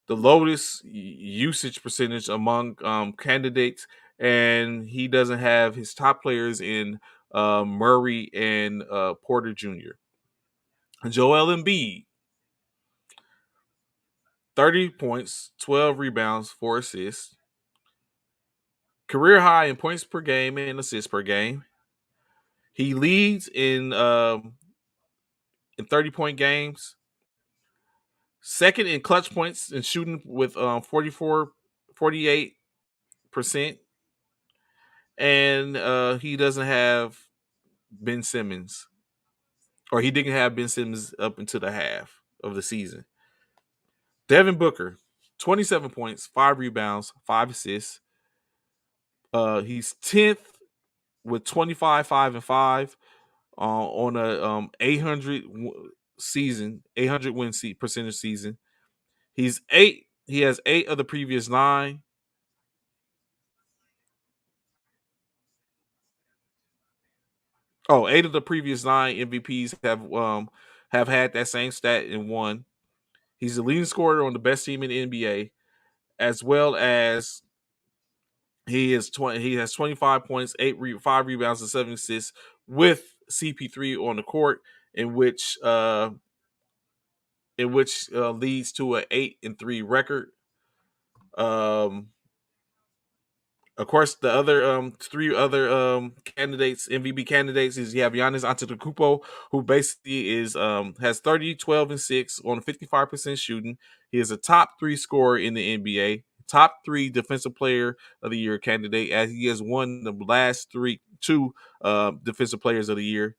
The lowest usage percentage among candidates, and he doesn't have his top players in Murray and Porter Jr. Joel Embiid, 30 points, 12 rebounds, 4 assists. Career high in points per game and assists per game. He leads in 30-point games. Second in clutch points and shooting with 48%. And he doesn't have Ben Simmons. Or he didn't have Ben Simmons up until the half of the season. Devin Booker, 27 points, 5 rebounds, 5 assists. He's 10th with 25, 5, and 5 on a 800 season, 800 win percentage season. He's 8. He has 8 of the previous 9. Oh, 8 of the previous 9 MVPs have had that same stat and won. He's the leading scorer on the best team in the NBA, as well as he has 25 points, 5 rebounds, and 7 assists with CP3 on the court, in which leads to an 8-3 record. Of course, the other 3 other candidates, MVP candidates, is you have Giannis Antetokounmpo, who basically is has 30, 12, and 6 on 55% shooting. He is a top 3 scorer in the NBA, top 3 defensive player of the year candidate, as he has won the last 2 defensive players of the year.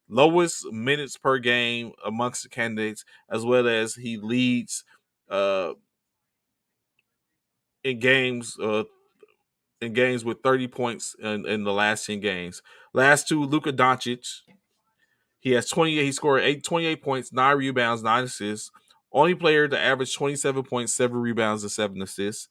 Lowest minutes per game amongst the candidates, as well as he leads in games with 30 points in the last 10 games. Last 2, Luka Doncic. He has 28. He scored 28 points, 9 rebounds, 9 assists. Only player to average 27 points, 7 rebounds, and 7 assists.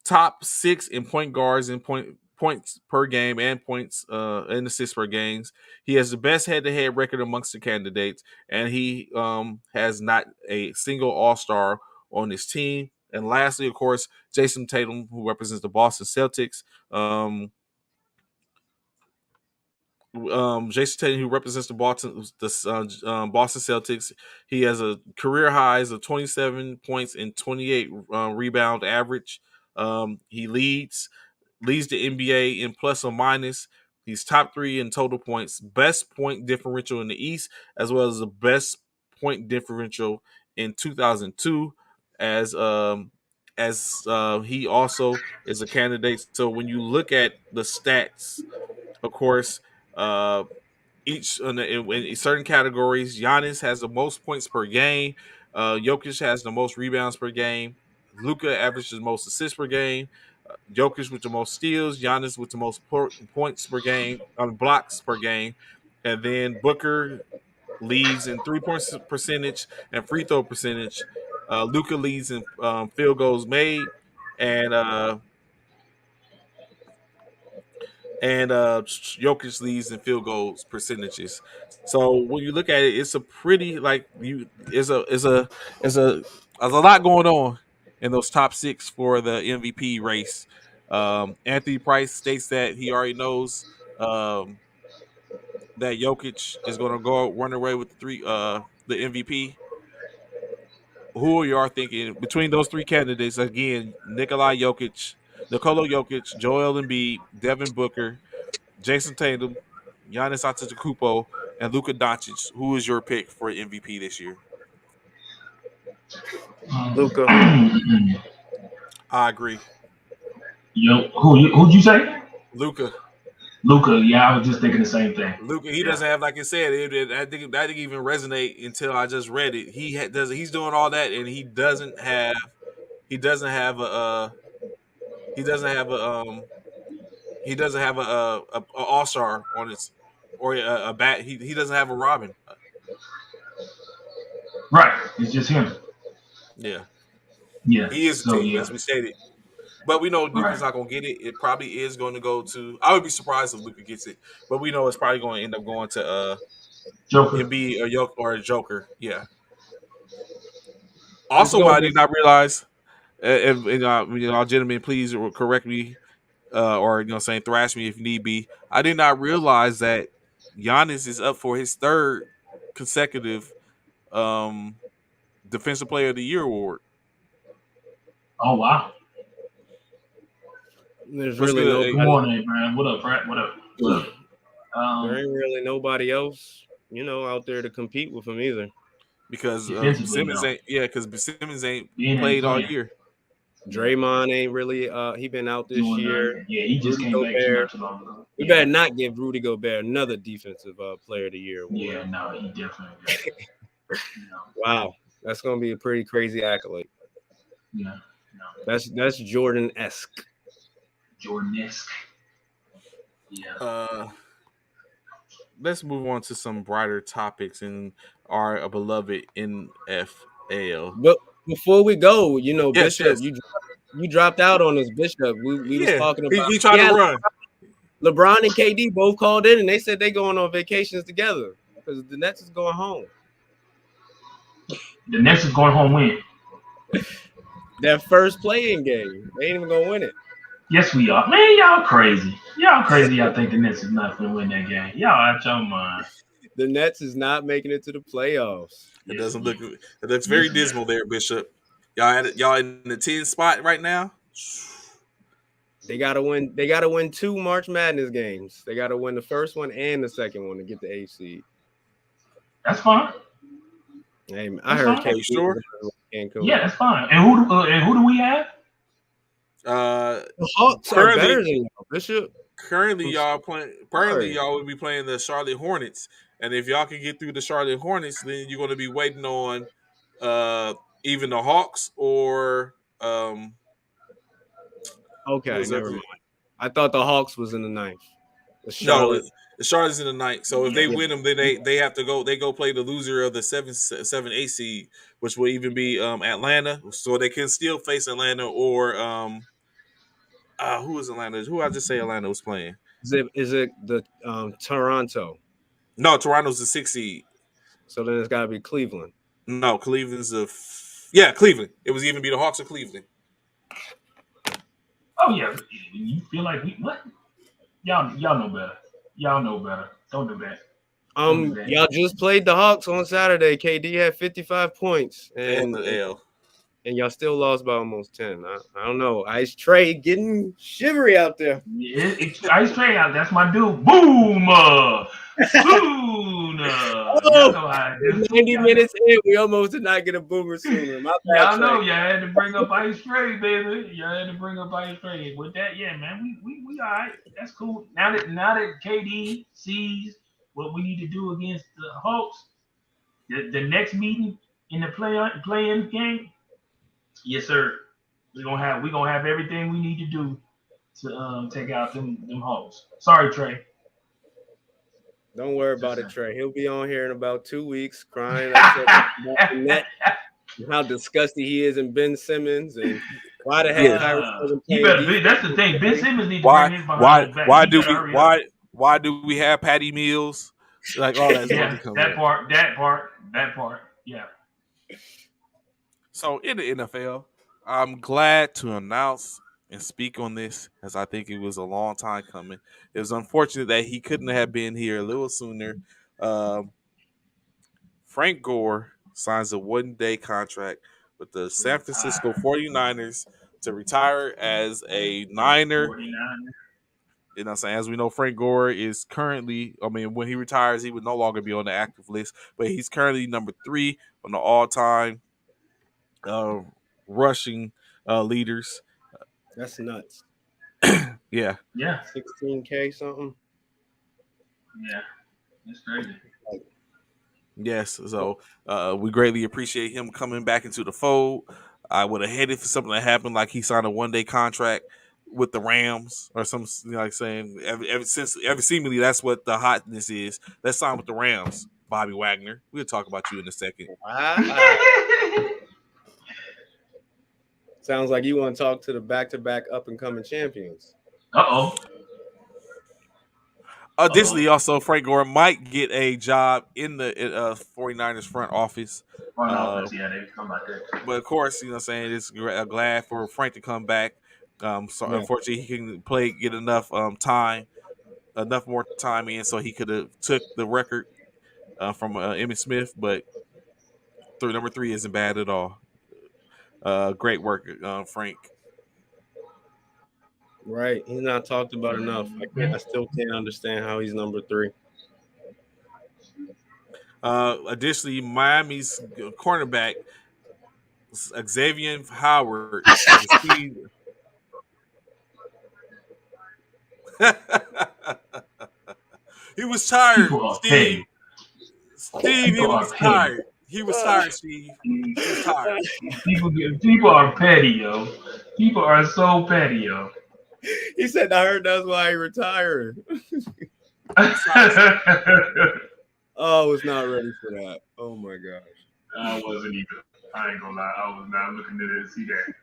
Top 6 in point guards and points per game and points and assists per games. He has the best head-to-head record amongst the candidates, and he has not a single All-Star on his team. And lastly, of course, Jason Tatum, who represents the Boston Celtics. Jason Tatum, who represents the Boston Celtics, he has a career highs of 27 points and 28 rebound average. He leads the NBA in plus or minus. He's top 3 in total points, best point differential in the East, as well as the best point differential in 2002. As he also is a candidate. So when you look at the stats, of course, uh, each in certain categories, Giannis has the most points per game. Jokic has the most rebounds per game. Luka averages the most assists per game. Jokic with the most steals. Giannis with the most points per game, blocks per game, and then Booker leads in 3-point percentage and free throw percentage. Luka leads in field goals made, and Jokic leads in field goals percentages. So when you look at it, it's a pretty there's a lot going on in those top 6 for the MVP race. Anthony Price states that he already knows that Jokic is going to go run away with the MVP. Who you are thinking between those 3 candidates? Again, Nikola Jokic, Joel Embiid, Devin Booker, Jason Tatum, Giannis Antetokounmpo, and Luka Doncic. Who is your pick for MVP this year? Luka. I agree. Yo, who'd you say? Luca. Luca. Yeah, I was just thinking the same thing. Luca, he Yeah. doesn't have, like I said, I think that didn't even resonate until I just read it. He's doing all that, and he doesn't have a he doesn't have a he doesn't have a all star on his or a bat. He doesn't have a Robin. Right. It's just him. Yeah, Yeah. he is a So team yeah. as we stated, but we know Right. Luca's not going to get it. It probably is going to go to. I would be surprised if Luca gets it, but we know it's probably going to end up going to Joker. Embiid or or a Joker. Yeah. It's Also, what gonna I be did not realize, gentlemen, please correct me, or saying thrash me if need be. I did not realize that Giannis is up for his third consecutive um, Defensive Player of the Year award. Oh wow. there's What's really good? Good morning, man. What up, Brad? What up? What up? there ain't really nobody else, out there to compete with him either. Because Defensively Simmons though, ain't because Simmons ain't being ain't played all playing. year. Yeah. Draymond ain't really he been out this Doing year. nothing. Yeah, he just Rudy came back Gobert. not too long ago. We Yeah. better not give Rudy Gobert another defensive player of the year award. Yeah, no, he definitely got it. No. Wow. That's gonna be a pretty crazy accolade. Yeah. No. That's Jordan-esque. Jordan-esque. Yeah. Let's move on to some brighter topics in our beloved NFL. But before we go, Yes, Bishop, yes. you dropped out on us, Bishop. We was Yeah, talking about he tried to run. LeBron and KD both called in and they said they going on vacations together because the Nets is going home. The Nets is going home when? That first playing game. They ain't even gonna win it. Yes, we are. Man, y'all crazy. Y'all crazy. Y'all think the Nets is not going to win that game. Y'all out your mind. The Nets is not making it to the playoffs. It Yes, doesn't we look. are. It looks very Yes, we are. dismal there, Bishop. Y'all in the 10th spot right now. They gotta win. They gotta win 2 March Madness games. They gotta win the first one and the second one to get the 8th seed. That's fine. Hey, I That's heard fine. Are you KD sure? Cancun. Yeah, that's fine. And who do we have? The Hawks are Currently, better than y'all, Bishop. currently I'm y'all playing. Currently, sorry. y'all would be playing the Charlotte Hornets, and if y'all can get through the Charlotte Hornets, then you're going to be waiting on even the Hawks or who Okay, was that? never mind. I thought the Hawks was in the 9th. The No, Charlotte. the Charlotte's in the ninth. So if they Yeah. win them, then they have to go. They go play the loser of the 7-8 seed, which will even be Atlanta. So they can still face Atlanta or who is Atlanta? Who I just say Atlanta was playing? Is it the Toronto? No, Toronto's the 6 seed. So then it's gotta be Cleveland. No, Cleveland's Cleveland. It was even be the Hawks or Cleveland. Oh yeah. You feel like what? Y'all know better. Y'all know better. Don't do that. Don't do that. Y'all just played the Hawks on Saturday. KD had 55 points, And and the L. y'all still lost by almost 10. I don't know. Ice Trey getting shivery out there. It's Ice Trey out. That's my dude. Boom. Boom. Y'all know how I do. 90 minutes in, we almost did not get a boomer sooner. My bad, Y'all know Trey. y'all had to bring up Ice Trey, baby. Y'all had to bring up Ice Trey. With that, yeah, man, we all right. That's cool. Now that KD sees what we need to do against the Hawks, the next meeting in the play-in game, yes, sir. We're gonna have everything we need to do to take out them Hawks. Sorry, Trey. Don't worry about it, Trey. He'll be on here in about 2 weeks crying about the net, how disgusted he is in Ben Simmons and why the heck Kyrie wasn't You playing better. defense. That's the thing. Ben Simmons needs to bring his behind his back. Why do we have Patty Mills? Like all that Yeah, stuff. that part. Yeah. So in the NFL, I'm glad to announce and speak on this as I think it was a long time coming. It was unfortunate that he couldn't have been here a little sooner. Frank Gore signs a 1-day contract with the San Francisco 49ers to retire as a Niner. 49. You know what I'm saying? As we know, Frank Gore is currently, when he retires, he would no longer be on the active list, but he's currently number 3 on the all-time rushing leaders. That's nuts. Yeah. Yeah, 16K something. yeah, it's crazy. Like, Yes. So we greatly appreciate him coming back into the fold. I would have hated for something to happen like he signed a 1-day contract with the Rams or some like saying ever seemingly that's what the hotness is. Let's sign with the Rams, Bobby Wagner. We'll talk about you in a second. ah, sounds like you want to talk to the back-to-back up-and-coming champions. Uh-oh. Additionally, also Frank Gore might get a job in the 49ers front office. Front office, yeah, they come out there. But of course, you know what I'm saying, it's glad for Frank to come back. So Yeah. unfortunately he can get enough enough more time in so he could have took the record from Emmitt Smith, but number 3 isn't bad at all. Great work, Frank. Right. He's not talked about enough. I still can't understand how he's number 3. Additionally, Miami's cornerback Xavier Howard is a speed. He was tired, People are Steve. petty. Steve, he was tired. He was tired, Steve. He was tired. People are petty, yo. People are so petty, yo. He said, I heard that's why he retired. Oh, I was not ready for that. Oh my gosh. I wasn't either. I ain't gonna lie. I was not looking at it to see that.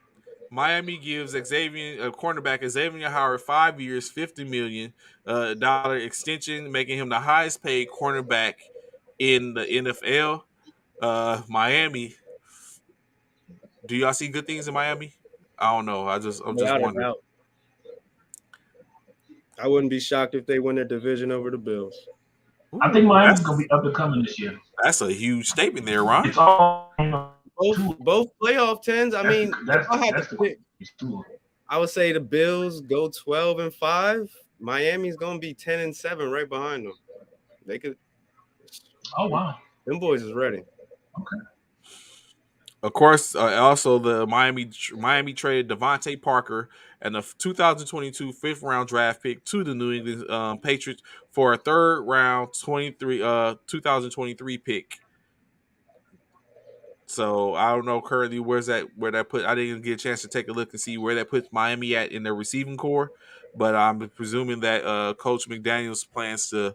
Miami gives cornerback Xavier Howard 5 years, $50 million dollar extension, making him the highest paid cornerback in the NFL. Miami. Do y'all see good things in Miami? I don't know. I'm just wondering. I wouldn't be shocked if they win their division over the Bills. Ooh, I think Miami's gonna be up and coming this year. That's a huge statement there, Ron. It's all both playoff 10s. I mean, that's if I had to pick, I would say the Bills go 12-5. Miami's gonna be 10-7 right behind them. They could. Oh wow, them boys is ready. Okay. Of course, also the Miami traded Devontae Parker and the 2022 5th-round draft pick to the New England Patriots for a 3rd-round 2023 pick. So I don't know currently where that put. I didn't get a chance to take a look and see where that puts Miami at in their receiving core, but I'm presuming that Coach McDaniels plans to,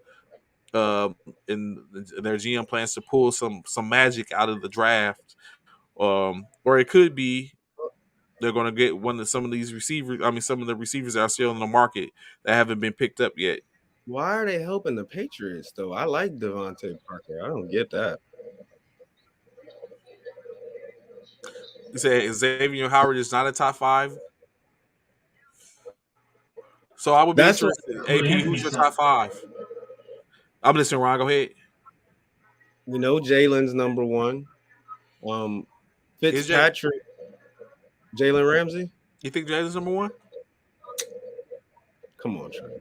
in their GM plans to pull some magic out of the draft. Or it could be they're going to get some of these receivers. I mean, some of the receivers that are still in the market that haven't been picked up yet. Why are they helping the Patriots though? I like Devontae Parker. I don't get that. You say Xavier Howard is not a top 5. So I would be interested. AP, who's your top 5? I'm listening, Ron. Go ahead. You know, Jalen's number 1. Fitzpatrick, Jalen Ramsey. You think Jalen's number 1? Come on, Trey.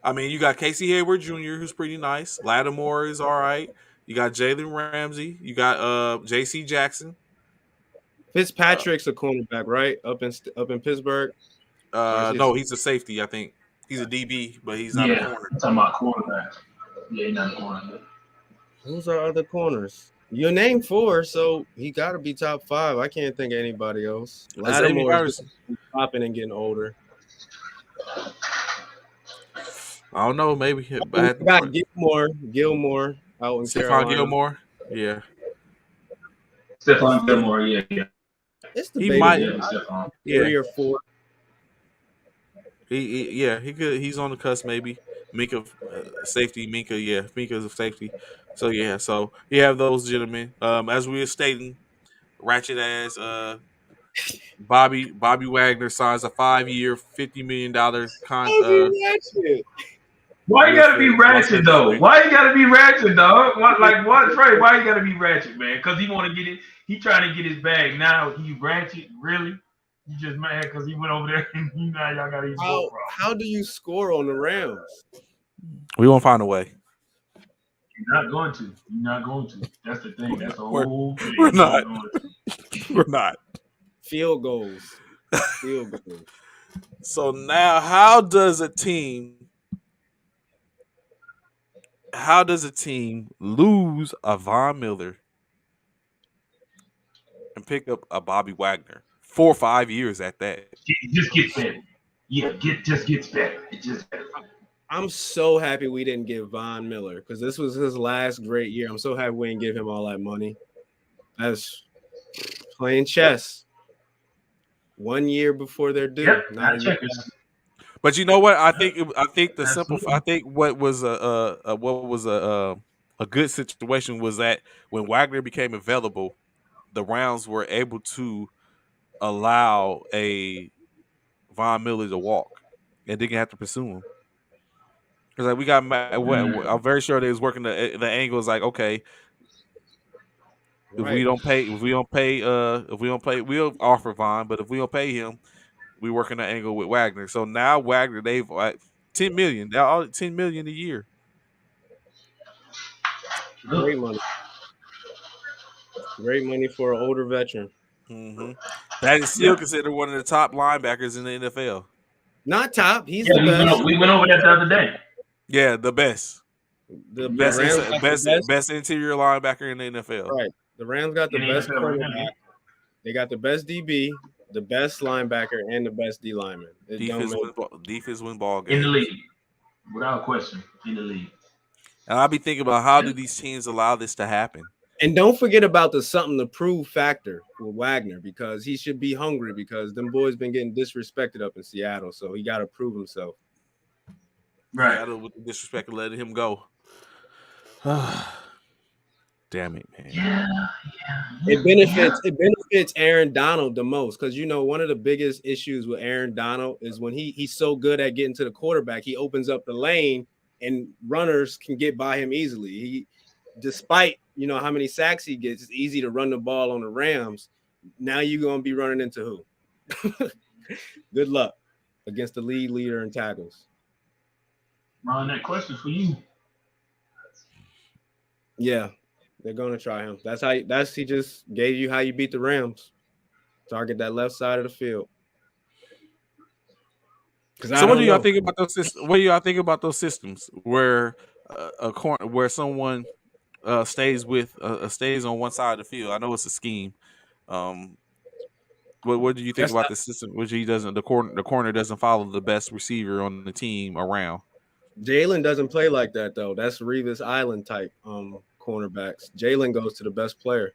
I mean, you got Casey Hayward Jr., who's pretty nice. Lattimore is all right. You got Jalen Ramsey. You got J.C. Jackson. Fitzpatrick's a cornerback, right? Up in Pittsburgh. No, he's a safety. I think he's a DB, but he's not a corner. I'm talking about cornerback. Yeah, he's not a corner. Who's our other corners? You named 4, so he got to be top 5. I can't think of anybody else. Lattimore's popping and getting older. I don't know. Maybe got Gilmore out in Carolina. Gilmore, yeah. Stephon Gilmore, yeah. It's debatable. 3 or 4. He could. He's on the cusp, maybe. Minka, safety. Minka's a safety. So yeah. So you have those gentlemen. As we were stating, ratchet ass. Bobby Wagner signs a 5-year, $50 million contract. Why you gotta be ratchet though? Why you gotta be ratchet, dog? Trey? Why you gotta be ratchet, man? Because he want to get it. He trying to get his bag now. He ratchet, really? You just mad because he went over there and now y'all got to How do you score on the Rams? We won't find a way. You're not going to. That's the thing. That's the whole thing. We're not. Field goals. So now, how does a team lose a Von Miller and pick up a Bobby Wagner 4 or 5 years at that? It just gets better. Yeah, just gets better. It just better. I'm so happy we didn't give Von Miller because this was his last great year. I'm so happy we didn't give him all that money. That's playing chess. 1 year before they're due, Yep, not not a year checkers. after. But you know what? I Yep, think I think the simple. I absolutely. think what was a good situation was that when Wagner became available, the Rounds were able to allow a Von Miller to walk and didn't have to pursue him. Because like we got, I'm Mm. very sure they was working the angle is like, okay, if we Right. don't pay, we'll offer Von, but if we don't pay him, we working the angle with Wagner. So now Wagner, they've 10 million, they're all 10 million a year. Great Look, money. Great money for an older veteran. hmm That is still yep. considered one of the top linebackers in the NFL. Not top. He's the Yeah, best. we went over that the other day. Yeah, the best, The Yeah, Rams got the best. best interior linebacker in the NFL. Right. The Rams got the in the best NFL right now. cornerback. They got the best DB, the best linebacker, and the best D lineman. It don't make Defense win ball In the games. league, without question, in the league. And I'll be thinking about how Yeah. do these teams allow this to happen? And don't forget about the something to prove factor with Wagner because he should be hungry because them boys been getting disrespected up in Seattle. So he got to prove himself. Right. Seattle with the disrespect of letting him go. Damn it, man. Yeah. It benefits Aaron Donald the most because you know one of the biggest issues with Aaron Donald is when he's so good at getting to the quarterback, he opens up the lane and runners can get by him easily. Despite you know how many sacks he gets, it's easy to run the ball on the Rams. Now you're gonna be running into who? Good luck against the league leader in tackles. Ron, that question for you. Yeah, they're gonna try him. He just gave you how you beat the Rams. Target that left side of the field. Because I So what don't do y'all know. think about those systems? What do y'all think about those systems where where someone stays on one side of the field? I know it's a scheme. Um, what do you think That's about the system? Which he doesn't the corner doesn't follow the best receiver on the team around. Jalen doesn't play like that though. That's Revis Island type cornerbacks. Jalen goes to the best player.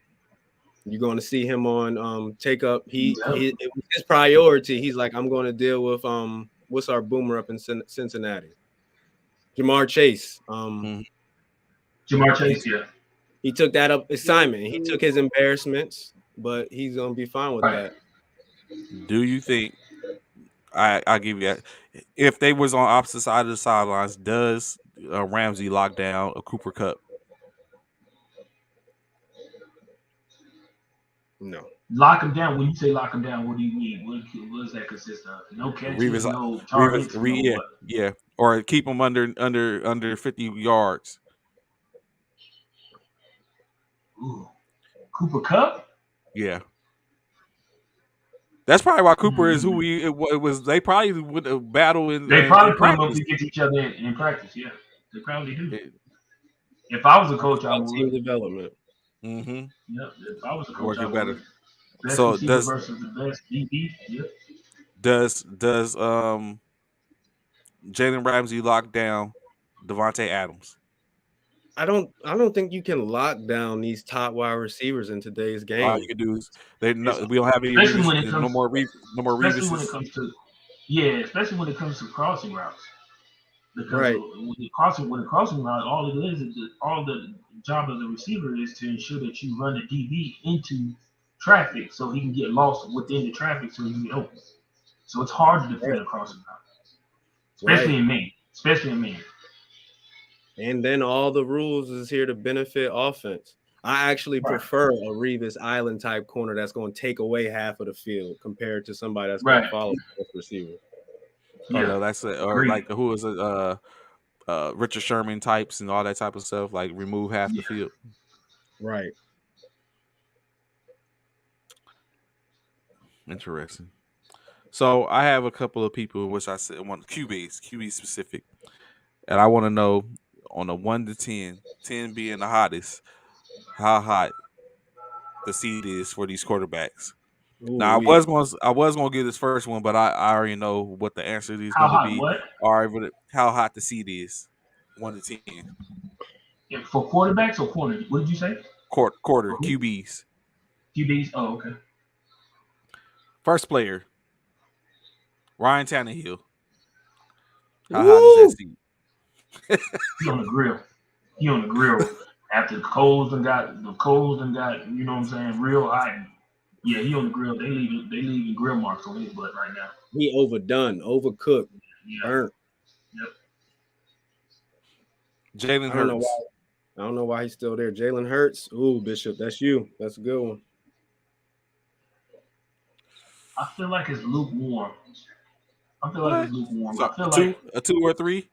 You're going to see him on take up. Yep. It was his priority. He's like, I'm going to deal with what's our boomer up in Cincinnati, Jamar Chase. Mhm. Jamar Chase, yeah. He took that up assignment. He took his embarrassments, but he's going to be fine with Right. that. Do you think I give you that if they was on opposite side of the sidelines, does Ramsey lock down a Cooper Cup? No. Lock him down. When you say lock him down, what do you mean? What does that consist of? No catches, no targets, no what? Yeah, or keep them under 50 yards. Ooh. Cooper Cup? Yeah, that's probably why Cooper is who it was. They probably would battle They in probably put them up practice. against each other in practice, yeah. They probably do. It, If I was a Talk coach, I about team would. development. mm-hmm. Yep. If I was a coach, I Working better. would. Best So receiver versus the best DB. Yep. does Jalen Ramsey lock down Devontae Adams? I don't think you can lock down these top wide receivers in today's All game. you can do is we It's, don't have any especially Revis, when it no comes more especially when it Revises. comes to yeah, especially when it comes to crossing routes. Because Right. when the crossing route, all it is all the job of the receiver is to ensure that you run the DB into traffic so he can get lost within the traffic so he can get open. So it's hard to defend Right. a crossing route, especially Right. in Maine. Especially in Maine. And then all the rules is here to benefit offense. I actually Right. prefer a Revis Island type corner that's going to take away half of the field compared to somebody that's going to Right. follow the receiver. Oh Yeah. no, that's it. Or Agreed. like who is it? Richard Sherman types and all that type of stuff. Like remove half the Yeah. field. Right. Interesting. So I have a couple of people in which I said want QB specific, and I want to know on a 1 to 10, 10 being the hottest, how hot the seed is for these quarterbacks. Ooh, Now I was gonna give this first one, but I already know what the answer is How going to hot? be. What? All right, but how hot the seed is, 1 to 10. Yeah, for quarterbacks or corners? What did you say? Quarter For who? QBs. QBs? Oh, okay. First player, Ryan Tannehill. How hot is that woo. seed? He on the grill. He on the grill. After the coals and got, you know what I'm saying, real hot. Yeah, he on the grill. They leaving grill marks on his butt right now. He overdone, overcooked, Yeah. burnt. Yep. Jalen I don't know why. Hurts. I don't know why he's still there. Jalen Hurts. Ooh, Bishop, that's you. That's a good one. I feel like it's lukewarm. I feel like What? it's lukewarm. So I feel like a two or three?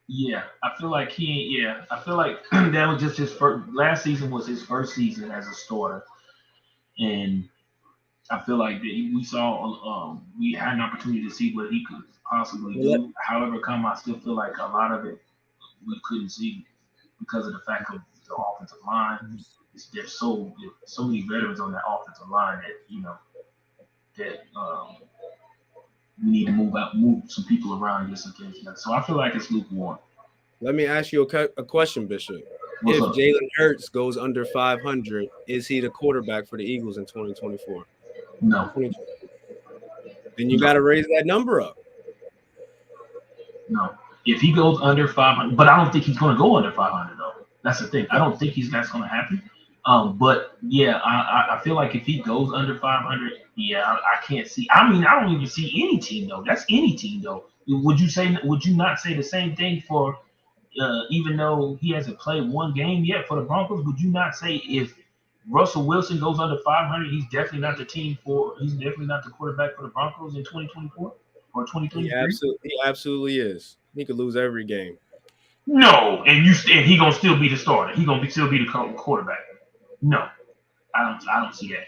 yeah. I feel like he ain't. Yeah. I feel like that was just his first. Last season was his first season as a starter, and I feel like that we saw. We had an opportunity to see what he could possibly Well, do. However, I still feel like a lot of it we couldn't see because of the fact of the offensive line. There's so many veterans on that offensive line that that we need to move some people around just in case. So I feel like it's lukewarm. let me ask you a question, Bishop. What's If up? Jalen Hurts goes under 500, is he the quarterback for the Eagles in 2024? No, Then you got to raise that number up. no. If he goes under 500, but I don't think he's going to go under 500 though. That's the thing. I don't think that's going to happen. But yeah, I feel like if he goes under 500, yeah, I can't see. I mean, I don't even see any team though. That's any team though. Would you say? Would you not say the same thing for? Even though he hasn't played one game yet for the Broncos, would you not say if Russell Wilson goes under 500, he's definitely not the team for? He's definitely not the quarterback for the Broncos in 2024 or He 2023. absolutely is. He could lose every game. No, and he gonna still be the starter. He gonna still be the quarterback. No, I don't see that.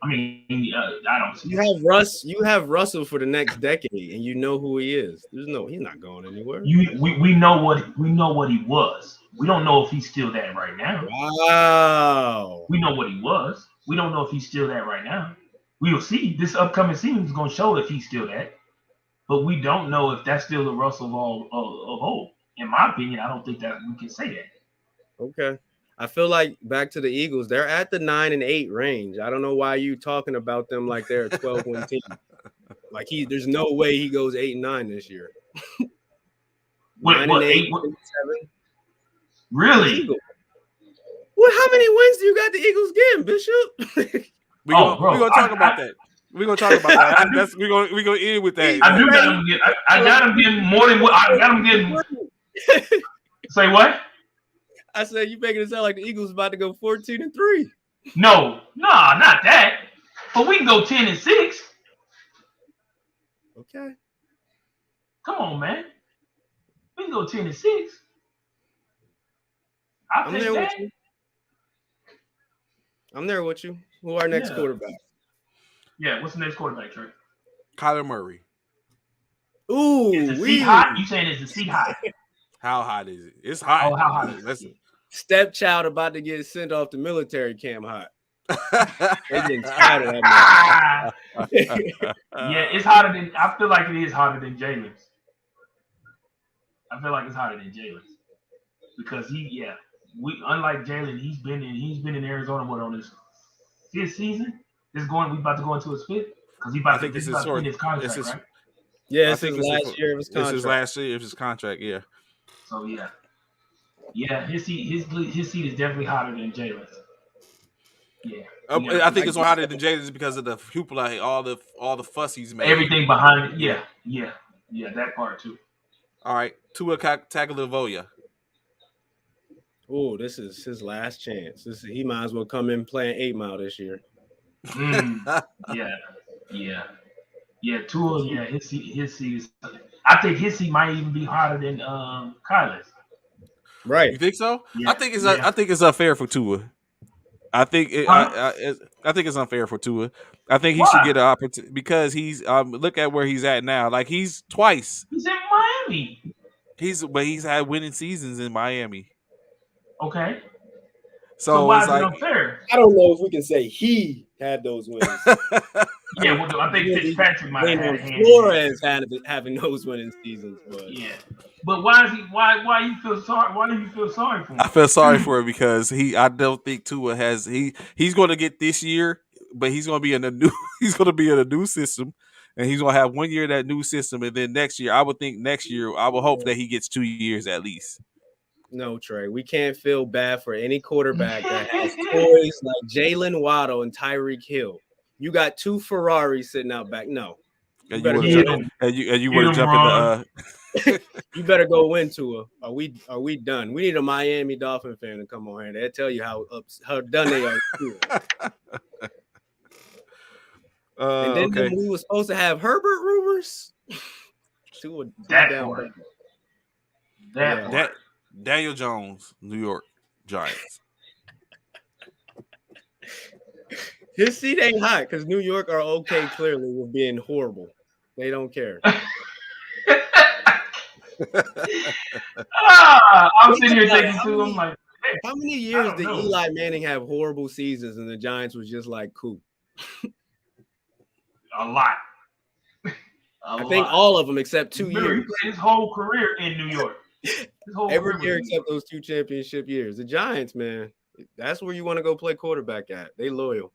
I mean, I don't see that. You have Russell for the next decade, and you know who he is. He's not going anywhere. We know what he was. We don't know if he's still that right now. Wow. We know what he was. We don't know if he's still that right now. We'll see. This upcoming season is gonna show if he's still that. But we don't know if that's still the Russell of old. In my opinion, I don't think that we can say that. Okay. I feel like back to the Eagles, they're at the 9-8 range. I don't know why you talking about them like they're a 12-win team. Like there's no way he goes 8-9 this year. What 9-8, 7? Really? Really? Well, how many wins do you got the Eagles getting, Bishop? We're gonna talk about that. We're gonna talk about that. We're gonna end with that. I do got him get. I got him getting more than what I got him getting. Say what? I said you making it sound like the Eagles about to go 14-3. No, nah, not that. But we can go 10-6. Okay. Come on, man. We can go 10-6. I'm there with you. I'm there with you. Who our next quarterback? Yeah, what's the next quarterback, Trey? Kyler Murray. Ooh, is the seat hot? You saying is the seat hot? How hot is it? It's hot. Oh, how hot is it? Listen. Stepchild about to get sent off to military camp hot. They're getting tired of that. Yeah, it's hotter than. I feel like it is hotter than Jalen's. I feel like it's hotter than Jalen's because unlike Jalen, he's been in Arizona on his 5th season. We about to go into his 5th because he's about to finish his contract, right? Yeah, it's his last year of his contract. This is last year of his contract, yeah. So yeah, his seat is definitely hotter than Jalen's. Yeah, I think it's hotter than Jalen's because of the hoopla, all the fuss he's made. Everything behind it, yeah, that part too. All right, Tua Tagovailoa. Oh, this is his last chance. He might as well come in playing 8 Mile this year. Yeah. Tua, yeah, his seat is. I think his seat might even be hotter than Kyler's. Right? You think so? Yeah, I think it's unfair for Tua. I think Huh? I think it's unfair for Tua. I think he should Why? get an opportunity because he's look at where he's at now. Like he's twice. He's in Miami. He's had winning seasons in Miami. Okay. So So why it's is it like unfair? I don't know if we can say he had those wins. Yeah, well, I think Really Fitzpatrick might have lean had on a hand in that. Flores having those winning seasons, but Yeah. But why is he? Why you feel sorry? Why do you feel sorry for I him? feel sorry for him because I don't think Tua has he's going to get this year, but he's going to be in a new he's going to be in a new system, and he's going to have 1 year in that new system, and then next year I would think next year I would hope that he gets 2 years at least. no, Trey, we can't feel bad for any quarterback that has toys like Jalen Waddle and Tyreek Hill. You got 2 Ferraris sitting out back. No, you And you better want to go Get jump win. him. and you Get want to him, jump in Ron. the You better go win to her. Are we done? We need a Miami Dolphin fan to come on here. They'll tell you how done they are. And then okay. when we were supposed to have Herbert rumors, two That down part. bad. That Yeah. part. Daniel Jones, New York Giants. His seat ain't hot because New York are okay clearly with being horrible. They don't care. I'm sitting here thinking too. I'm like, hey, How many years don't did know. Eli Manning have horrible seasons and the Giants was just like cool? a lot. I think all of them except 2 Remember, years. he played his whole career in New York. His whole Every career year was in New except those 2 championship years. The Giants, man, that's where you want to go play quarterback at. They loyal.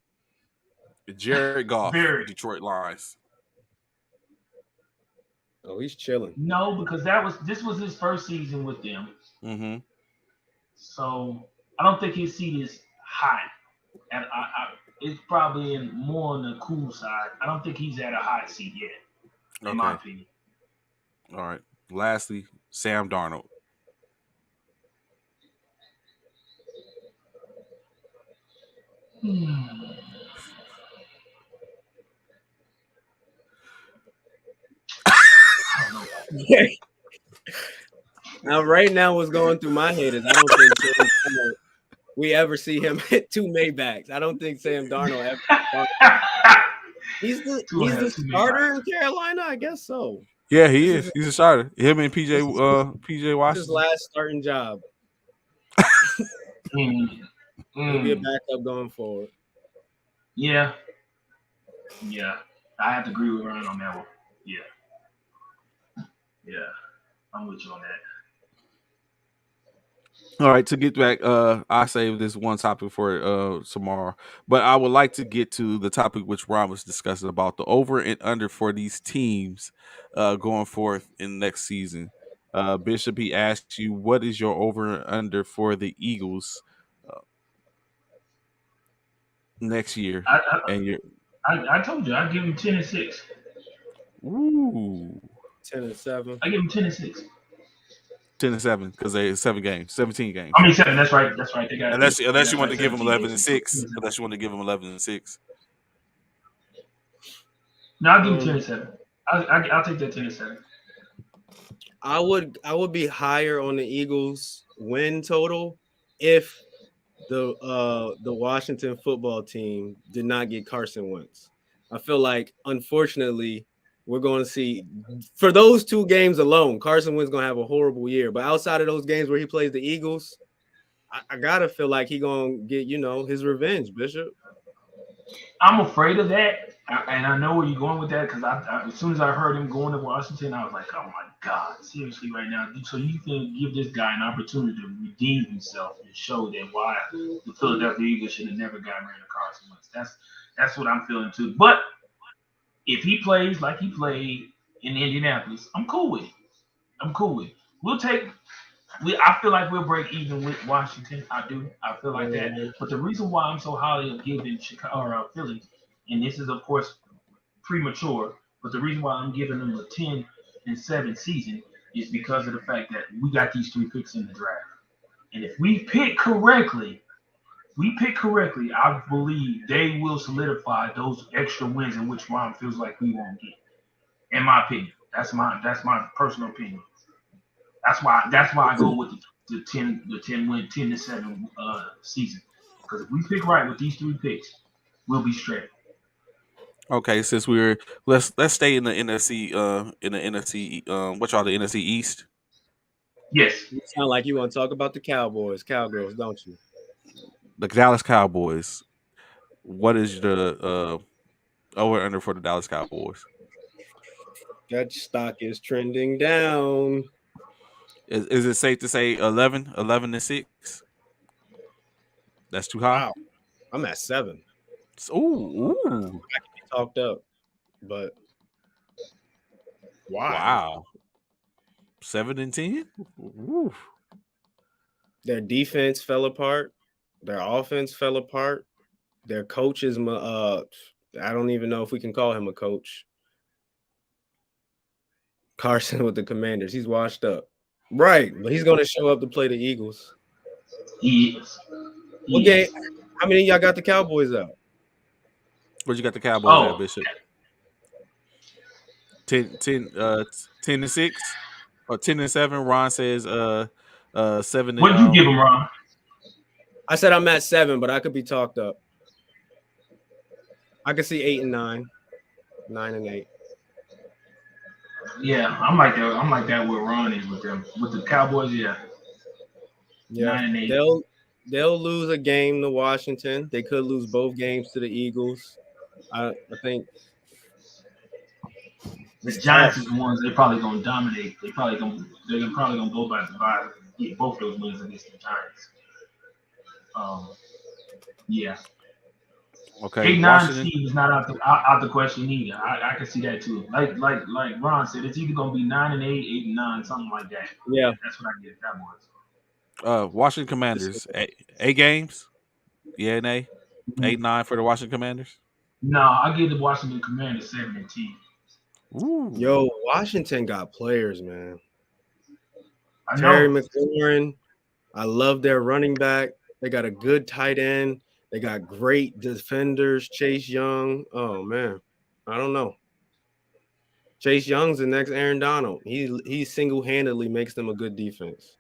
Jared Goff, Very. Detroit Lions. Oh, he's chilling. No, because this was his first season with them. Mm-hmm. So I don't think his seat is high. And it's probably more on the cool side. I don't think he's at a high seat yet, in my opinion. All right. Lastly, Sam Darnold. Now, right now, what's going through my head is I don't think we ever see him hit 2 Maybachs. I don't think Sam Darnold ever. He's the starter in Carolina, I guess so. Yeah, he is. He's a starter. Him and PJ Washington. His last starting job. He'll be a backup going forward. Yeah. I have to agree with Ron on that one. Yeah. I'm with you on that. All right, to get back, I saved this one topic for tomorrow, but I would like to get to the topic which Ron was discussing about the over and under for these teams going forth in next season. Bishop, he asked you, what is your over and under for the Eagles next year? I told you I'd give him 10-6. Ooh, 10-7. I give him 10-6. 10-7 because they 17 games. I mean 7. That's right. They got unless you want to give them 11-6. Unless you want to give them 11-6. No, I'll give him 10-7. I'll take that 10-7. I would be higher on the Eagles win total if the Washington football team did not get Carson Wentz. I feel like, unfortunately, we're going to see, for those 2 games alone, Carson Wentz going to have a horrible year. But outside of those games where he plays the Eagles, I got to feel like he's going to get, his revenge, Bishop. I'm afraid of that. And I know where you're going with that because as soon as I heard him going to Washington, I was like, oh, my God, seriously right now. So you can give this guy an opportunity to redeem himself and show that why the Philadelphia Eagles should have never gotten rid of Carson Wentz. That's what I'm feeling too. But if he plays like he played in Indianapolis, I'm cool with it. I feel like we'll break even with Washington. I do. I feel like that. But the reason why I'm so highly of giving Chicago or Philly, and this is of course premature, but the reason why I'm giving them a 10-7 season is because of the fact that we got these 3 picks in the draft. And if we pick correctly, I believe they will solidify those extra wins in which Ron feels like we won't get. In my opinion, that's my personal opinion. That's why I go with the 10-7 season. Because if we pick right with these 3 picks, we'll be straight. Okay, since let's stay in the NFC what y'all, the NFC East? Yes. You sound like you want to talk about the Cowboys, Cowgirls, don't you? The Dallas Cowboys. What is the over under for the Dallas Cowboys? That stock is trending down. Is it safe to say 11-6? That's too high. Wow. I'm at 7. Ooh. I can be talked up, but why? Wow. 7-10. Ooh. Their defense fell apart. Their offense fell apart. Their coach is I don't even know if we can call him a coach. Carson with the Commanders. He's washed up. Right, but he's going to show up to play the Eagles. He is. Okay, how many of y'all got the Cowboys out? Where'd you got the Cowboys at, Bishop? 10-6 or 10-7. Ron says 7. What did you give him, Ron? I said I'm at 7, but I could be talked up. I could see 8 and 9, 9 and 8. Yeah, I'm like that where Ron is with them. With the Cowboys, yeah. 9 and 8. They'll lose a game to Washington. They could lose both games to the Eagles. I think the Giants is the ones they're probably gonna dominate. They're probably gonna go by get both those wins against the Giants. Yeah. Okay. 8-9 Steve is not out the question either. I can see that too. Like Ron said, it's either gonna be 9 and 8, 8 and 9, something like that. Yeah, that's what I get Cowboys. Washington Commanders, 8 games. Yeah, and 8-9 for the Washington Commanders. No, I give the Washington Commanders 7 and 10. Ooh. Yo, Washington got players, man. I know. Terry McLaurin. I love their running back. They got a good tight end. They got great defenders. Chase Young. Oh man, I don't know. Chase Young's the next Aaron Donald. He single-handedly makes them a good defense.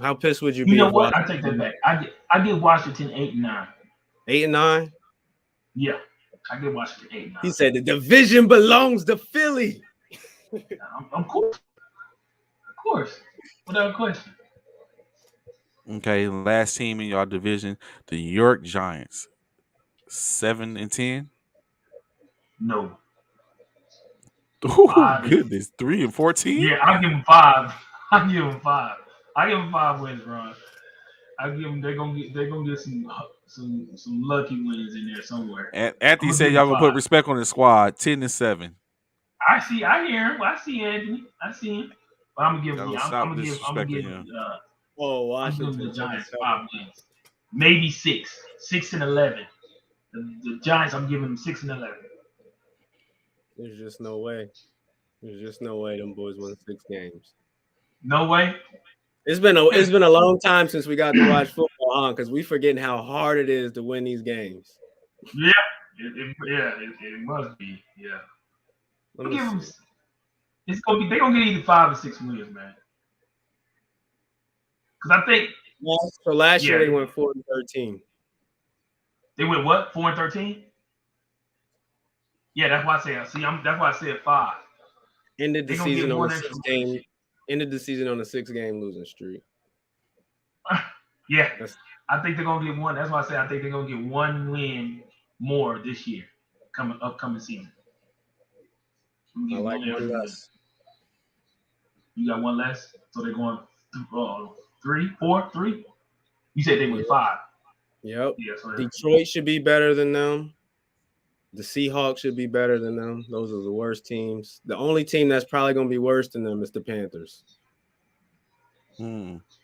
How pissed would you be? You know what? I take that back. I give Washington 8 and 9. 8 and 9? Yeah, I give Washington 8 and 9. He said the division belongs to Philly. Of course. Without question. Okay, last team in your division, the New York Giants. 7 and 10? No. Oh goodness, 3 and 14? Yeah, I'll give them 5. I give them 5 wins, Ron. I give them. They're gonna get some lucky wins in there somewhere. Anthony said y'all gonna put respect on the squad. 10 and 7. I hear him. I see Anthony. I see him. But I'm gonna give him. I'm gonna give the Giants 5 wins, maybe 6 and 11. The Giants, I'm giving them 6 and 11. There's just no way. Them boys won 6 games. No way. It's been a long time since we got to watch football, huh? Because we forgetting how hard it is to win these games. Yeah, it must be. Yeah. They're gonna get either 5 or 6 wins, man. Because I think. So last year they went 4-13. They went what? 4-13. Yeah, that's why I say. That's why I said 5. Ended the season on a 6-game. Ended the season on a 6-game losing streak. Yeah, I think they're gonna get one. That's why I say I think they're gonna get 1 win more this year, upcoming season. I like 1 less. You got 1 less, so they're going 3. You said they went 5. Yep. Yeah, so Detroit should be better than them. The Seahawks should be better than them. Those are the worst teams. The only team that's probably going to be worse than them is the Panthers. Okay.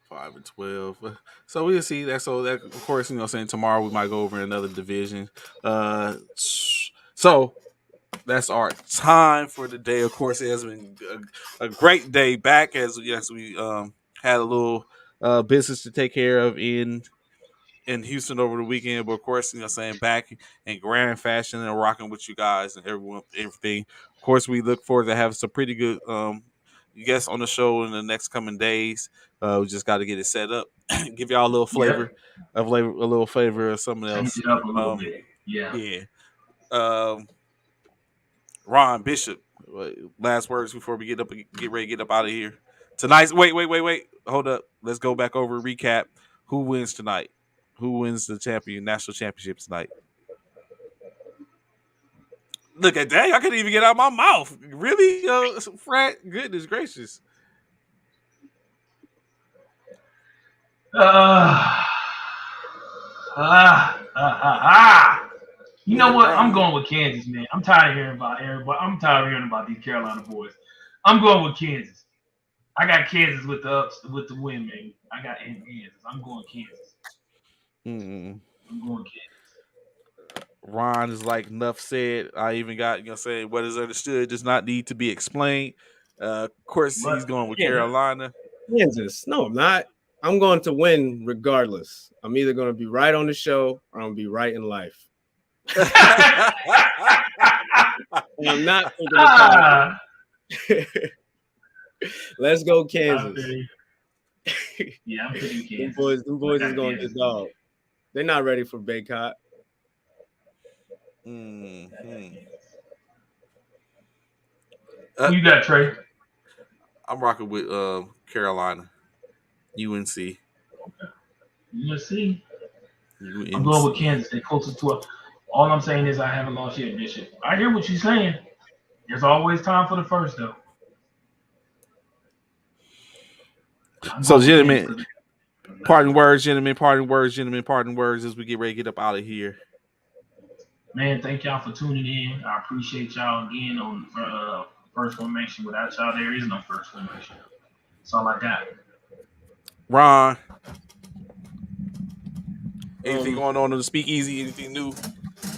5 and 12. So we'll see that. So that, of course, saying tomorrow we might go over another division. So that's our time for the day. Of course, it has been a great day back as we had a little business to take care of in in Houston over the weekend, but of course, saying back in grand fashion and rocking with you guys and everything. Of course, we look forward to having some pretty good guests on the show in the next coming days. We just got to get it set up, give y'all a little flavor, Yep. a little flavor of something Change else. it up a little bit. Yeah. Yeah. Ron Bishop, last words before we get ready to get up out of here. Tonight's wait. Hold up. Let's go back over recap. Who wins tonight? Who wins the national championship tonight? Look at that! I couldn't even get out my mouth. Really, Frat? Goodness gracious! Ah, ah, ah, ah. You Look know at what? I'm Ron. going with Kansas, man. I'm tired of hearing about everybody. I'm tired of hearing about these Carolina boys. I'm going with Kansas. I got Kansas with the win, man. I got Kansas. I'm going Kansas. Mm-mm. I'm going Kansas. Ron is like enough said. I even got saying what is understood does not need to be explained. Of course, he's What? going with Yeah. Carolina. Kansas. No, I'm not. I'm going to win regardless. I'm either going to be right on the show or I'm going to be right in life. And I'm not thinking about Let's go, Kansas. Yeah, I'm picking Kansas. Them boys is going to get dog. They're not ready for Baycott. Mm-hmm. Who you got, Trey? I'm rocking with Carolina, UNC. Okay. UNC. I'm going with Kansas. They're closest to it. All I'm saying is I haven't lost yet, Bishop. I hear what you're saying. There's always time for the first, though. So, gentlemen, parting words, gentlemen, as we get ready to get up out of here. Man, thank y'all for tuning in. I appreciate y'all again on First Formation. Without y'all, there is no First Formation. That's all I got. Ron, anything going on in the speakeasy? Anything new?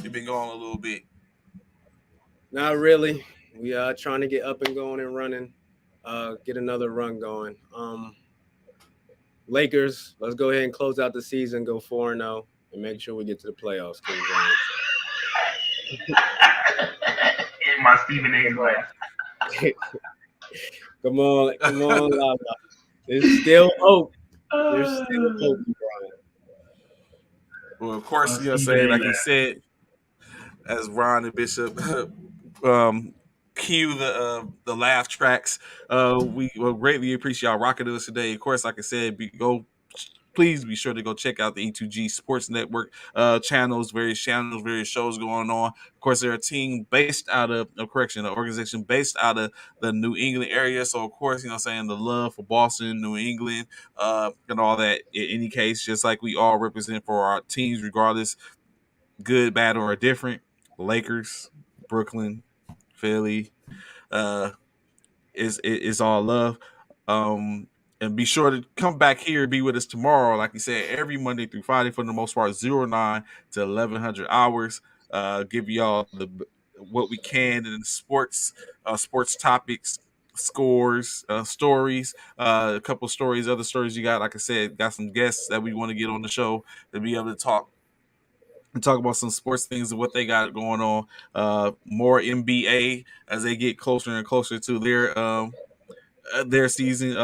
You've been going a little bit. Not really. We are trying to get up and going and running. Get another run going. Lakers, let's go ahead and close out the season, go 4-0, and make sure we get to the playoffs. In my Stephen A. laugh. Come on, Lala. There's still hope. There's still hope, Brian. Well, of course, saying like he said, as Ron and Bishop cue the laugh tracks. We will greatly appreciate y'all rocking with us today. Of course, like I said, please be sure to go check out the E2G Sports Network channels, various shows going on. Of course, they're a team based out of an organization based out of the New England area. So, of course, saying the love for Boston, New England, and all that. In any case, just like we all represent for our teams, regardless, good, bad, or different. Lakers, Brooklyn, Philly, is all love. And be sure to come back here and be with us tomorrow. Like you said, every Monday through Friday for the most part, 09 to 1100 hours. Give y'all what we can in sports topics, scores, stories, a couple stories, other stories you got. Like I said, got some guests that we want to get on the show to be able to talk about some sports things and what they got going on. More NBA as they get closer and closer to their season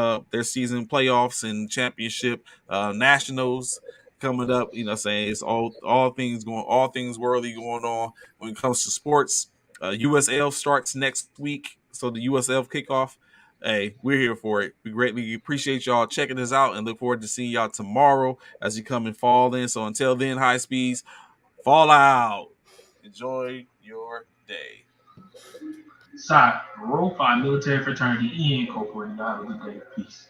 playoffs and championship nationals coming up. Saying it's all things worldly going on when it comes to sports. USL starts next week, so the USL kickoff. Hey, we're here for it. We greatly appreciate y'all checking us out and look forward to seeing y'all tomorrow as you come and fall in. So until then, high speeds, fall out. Enjoy your day. Roll 5 Military Fraternity Incorporated. Y'all have a good day. Peace.